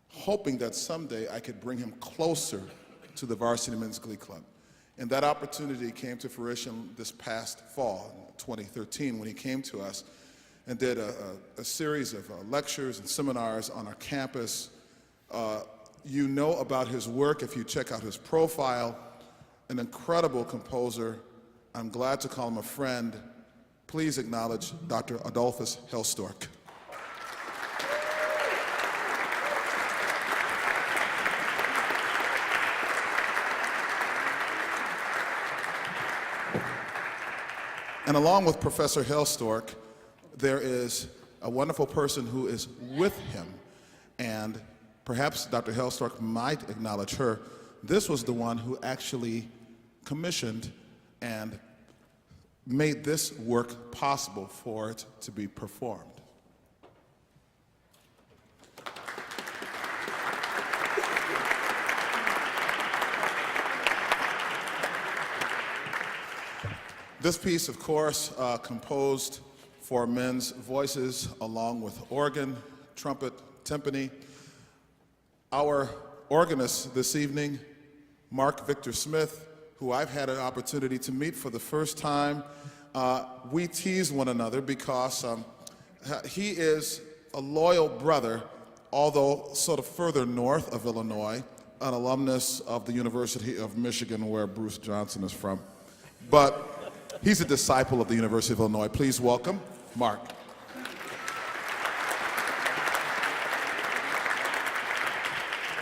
hoping that someday I could bring him closer to the Varsity Men's Glee Club. And that opportunity came to fruition this past fall, in 2013, when he came to us and did a series of lectures and seminars on our campus. You know about his work if you check out his profile. An incredible composer. I'm glad to call him a friend. Please acknowledge Dr. Adolphus Hellstork. And along with Professor Hellstork, there is a wonderful person who is with him. And perhaps Dr. Hellstork might acknowledge her. This was the one who actually commissioned and made this work possible for it to be performed. This piece, of course, composed for men's voices along with organ, trumpet, timpani. Our organist this evening, Mark Victor Smith, who I've had an opportunity to meet for the first time. We tease one another because he is a loyal brother, although sort of further north of Illinois, an alumnus of the University of Michigan, where Bruce Johnson is from. But he's a disciple of the University of Illinois. Please welcome Mark.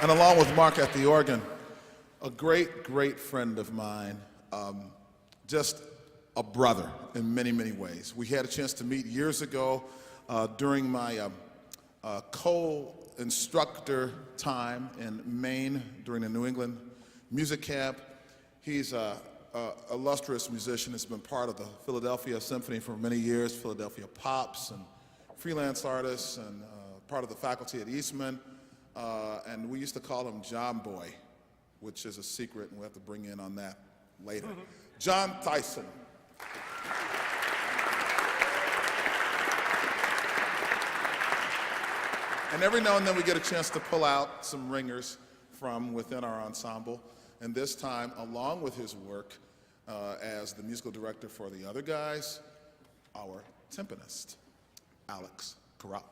And along with Mark at the organ, a great, great friend of mine, just a brother in many, many ways. We had a chance to meet years ago during my co-instructor time in Maine during the New England Music Camp. He's a illustrious musician. Has been part of the Philadelphia Symphony for many years, Philadelphia Pops, and freelance artist, and part of the faculty at Eastman. And we used to call him John Boy, which is a secret, and we'll have to bring in on that later. John Tyson. And every now and then we get a chance to pull out some ringers from within our ensemble. And this time, along with his work as the musical director for the other guys, our timpanist, Alex Corral.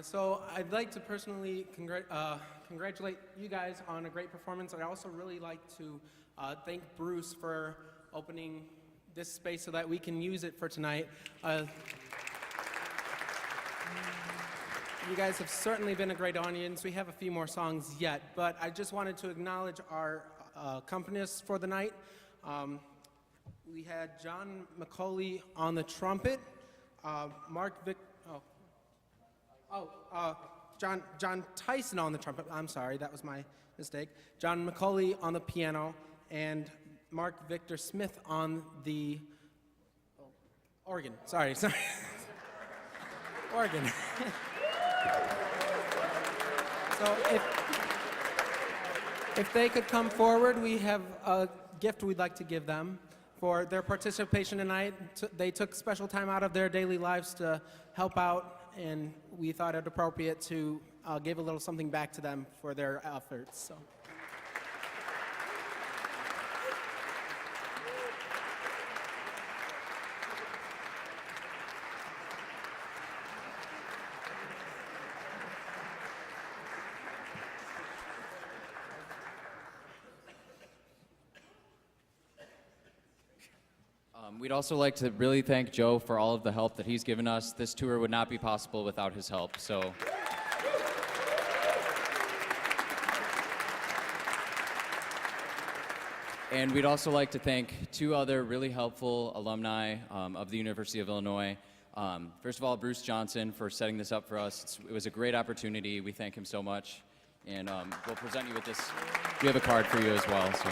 So I'd like to personally congratulate you guys on a great performance. I'd also really like to thank Bruce for opening this space so that we can use it for tonight. You guys have certainly been a great audience. We have a few more songs yet, but I just wanted to acknowledge our accompanists for the night. We had John McCauley on the trumpet, John Tyson on the trumpet. I'm sorry, that was my mistake. John McCauley on the piano, and Mark Victor Smith on the organ. Sorry. Organ. So if they could come forward, we have a gift we'd like to give them for their participation tonight. They took special time out of their daily lives to help out, and we thought it appropriate to give a little something back to them for their efforts. So. We'd also like to really thank Joe for all of the help that he's given us. This tour would not be possible without his help. So. And we'd also like to thank two other really helpful alumni of the University of Illinois. First of all, Bruce Johnson for setting this up for us. It was a great opportunity. We thank him so much. And we'll present you with this. We have a card for you as well. So.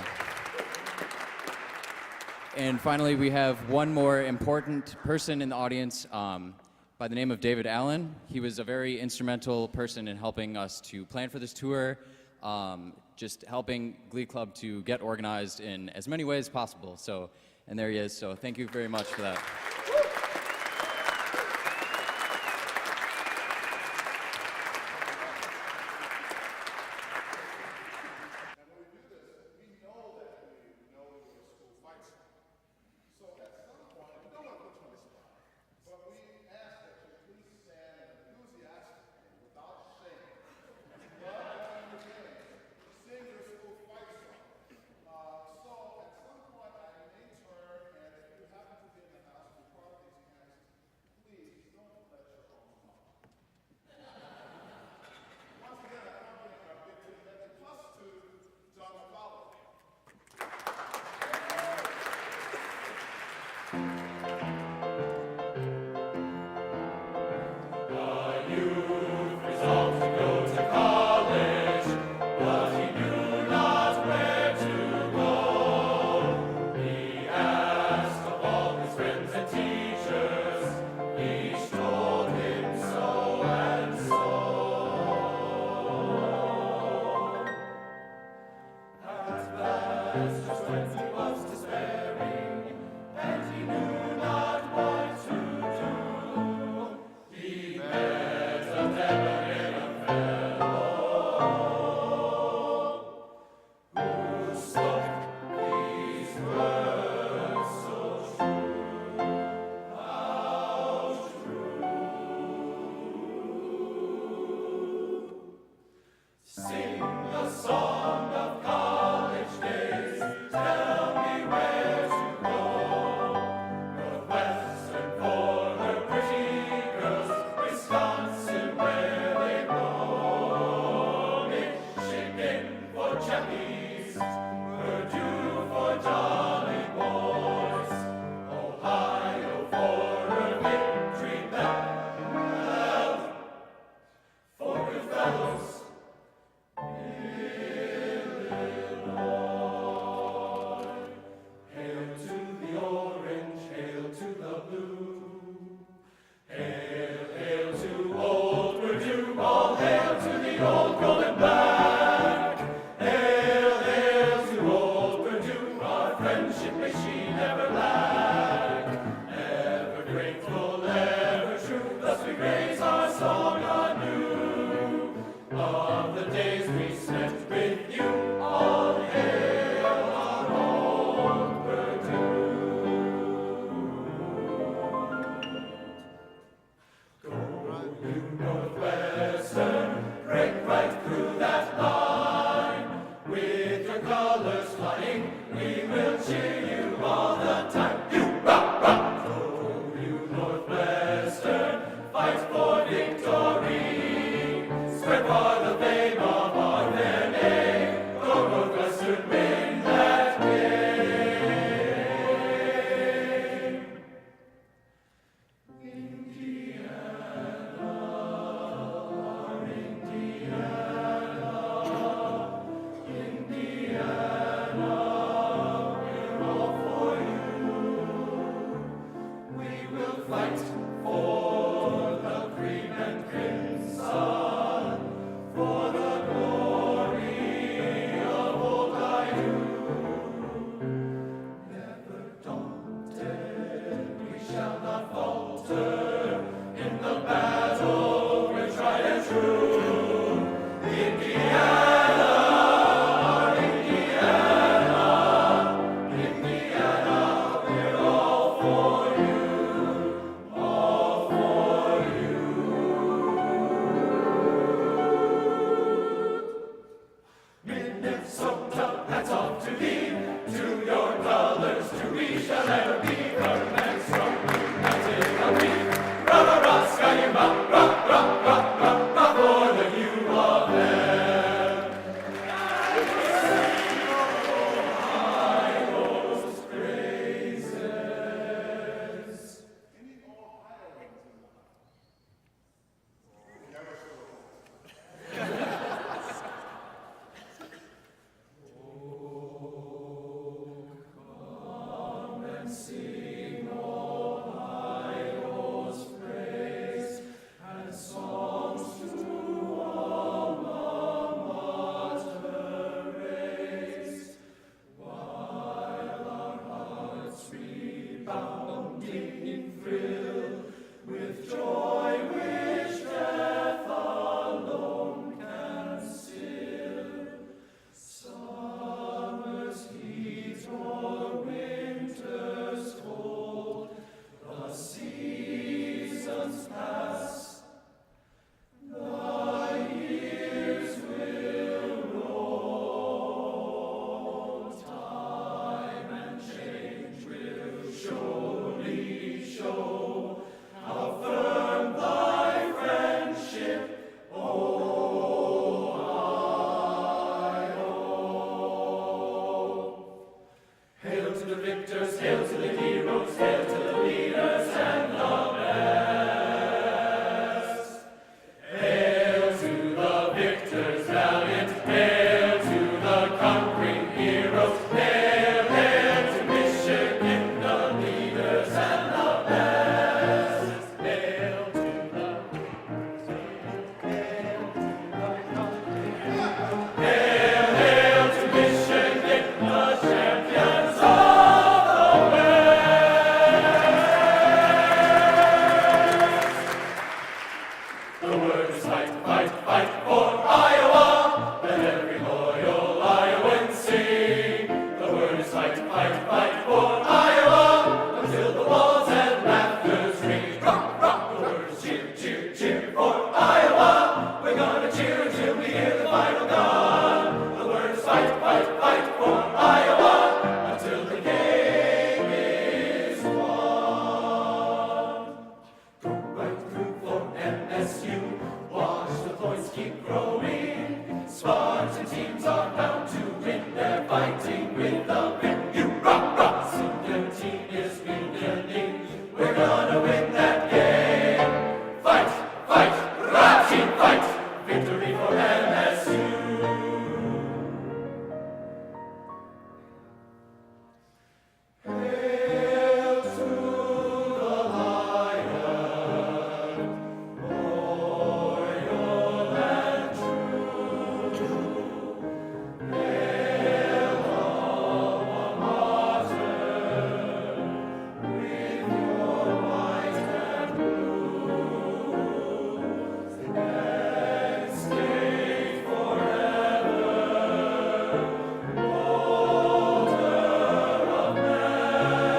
And finally, we have one more important person in the audience by the name of David Allen. He was a very instrumental person in helping us to plan for this tour, just helping Glee Club to get organized in as many ways as possible. So, and there he is. So thank you very much for that. Hail to Michigan, the fight, fight, fight for Iowa until the walls and rafters ring. Rock, rock, the words cheer, cheer, cheer for Iowa. We're gonna cheer until we hear the final gun. The words fight, fight, fight for Iowa until the game is won. Go right through for MSU. Watch the points keep growing. Spartan teams are bound to win. They're fighting with a vim. You rock, rock. Senior team is beginning. We're gonna win that game. Fight, fight, rock team fight. Victory for MSU. Hail to the Lion, loyal and true. Hail alma mater, with your white and blue, and stay forever, older of men.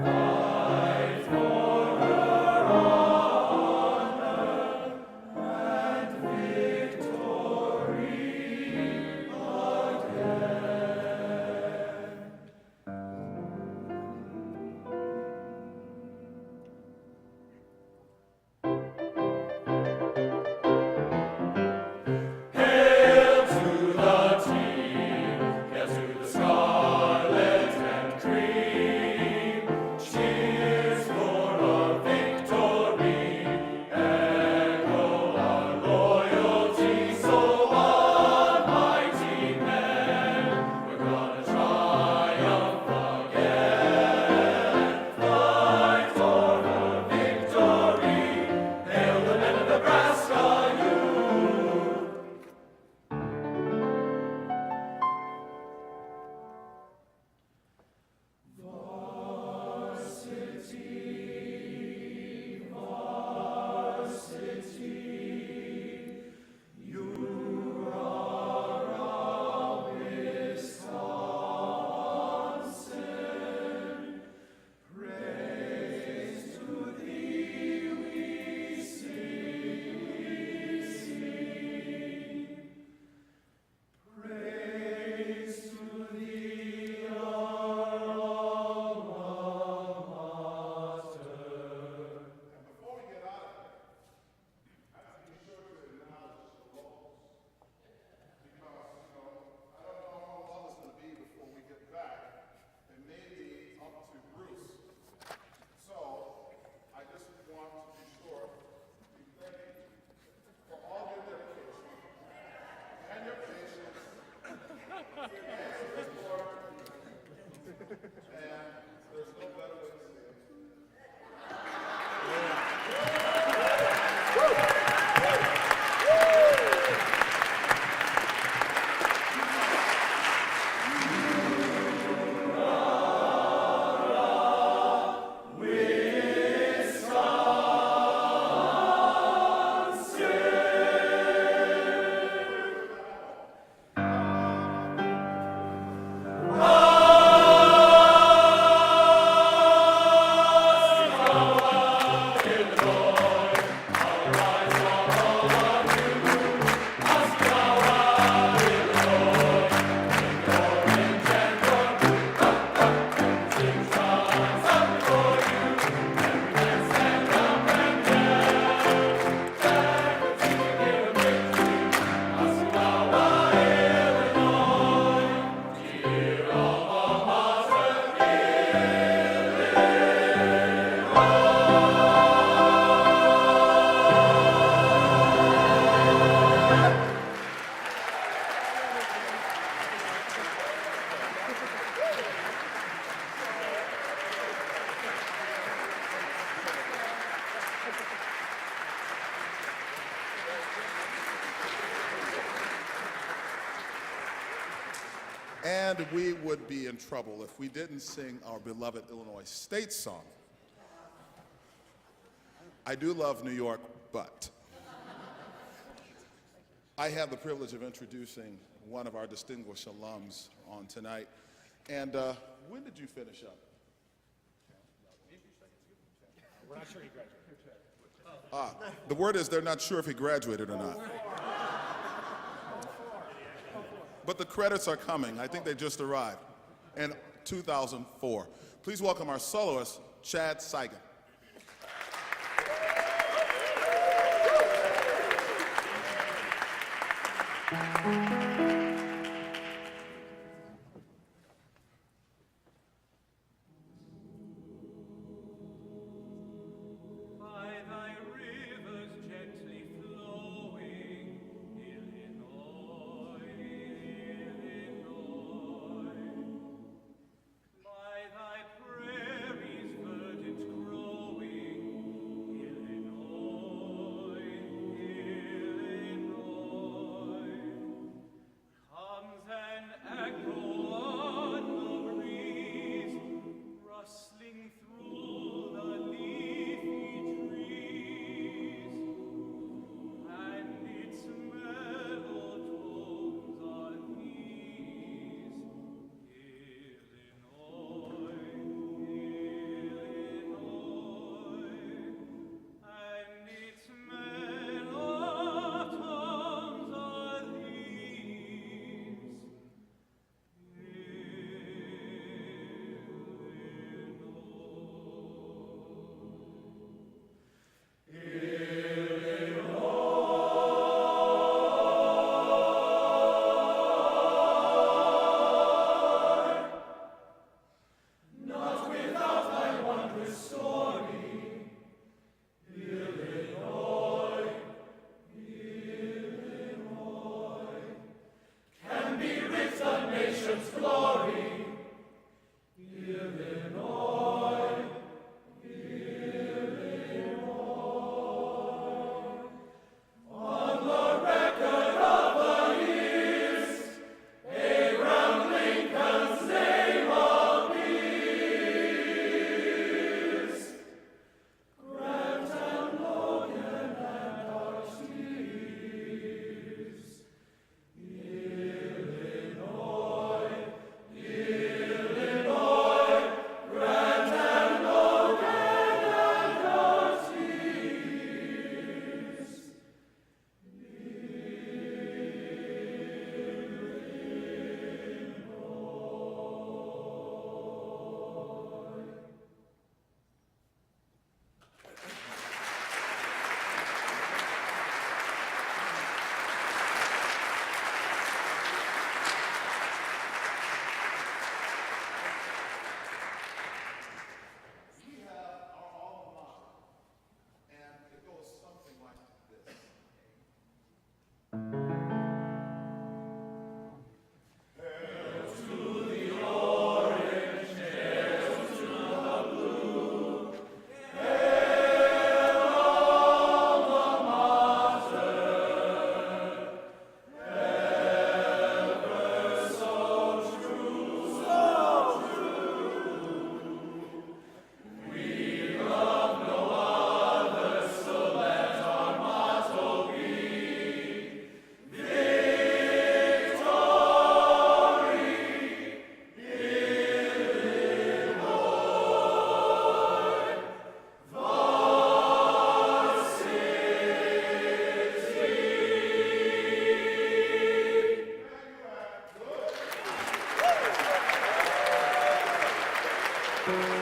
Fight for her honor and victory again. Hail to the team, hail to the scarlet and cream. Cheers for our victory, echo our loyalty. So on, mighty men, we're gonna triumph again. Fight for the victory, hail the men of Nebraska, you. Varsity, Varsity, you are our Wisconsin. Praise to thee we sing, Praise to thee, our alma mater. And before we get out of here, I have to be sure to acknowledge the locals. Because, I don't know how long it's going to be before we get back. It may be up to Bruce. So, I just want to be sure to thank you for all your dedication and your patience and support. And there's no better way to say it. And we would be in trouble if we didn't sing our beloved Illinois State song. I do love New York, but I have the privilege of introducing one of our distinguished alums on tonight. And when did you finish up? We're not sure he graduated. The word is they're not sure if he graduated or not. But the credits are coming. I think they just arrived in 2004. Please welcome our soloist, Chad Saigon. By thy rivers gently flowing, Illinois, Illinois. By thy prairies verdant growing, Illinois, Illinois. Comes an echo on the breeze, rustling through the leafy trees, and its mellow tones are these. Illinois, Illinois, and its mellow tones are these. Not without thy wondrous story, Illinois, Illinois, can be writ the nation's glory. Illinois, Illinois, on the record of the years, Abraham Lincoln's name appears. Grant and Logan and our tears. Illinois, Illinois, Grant and Logan and our tears. We have our alma mater, and it goes something like this. Thank you.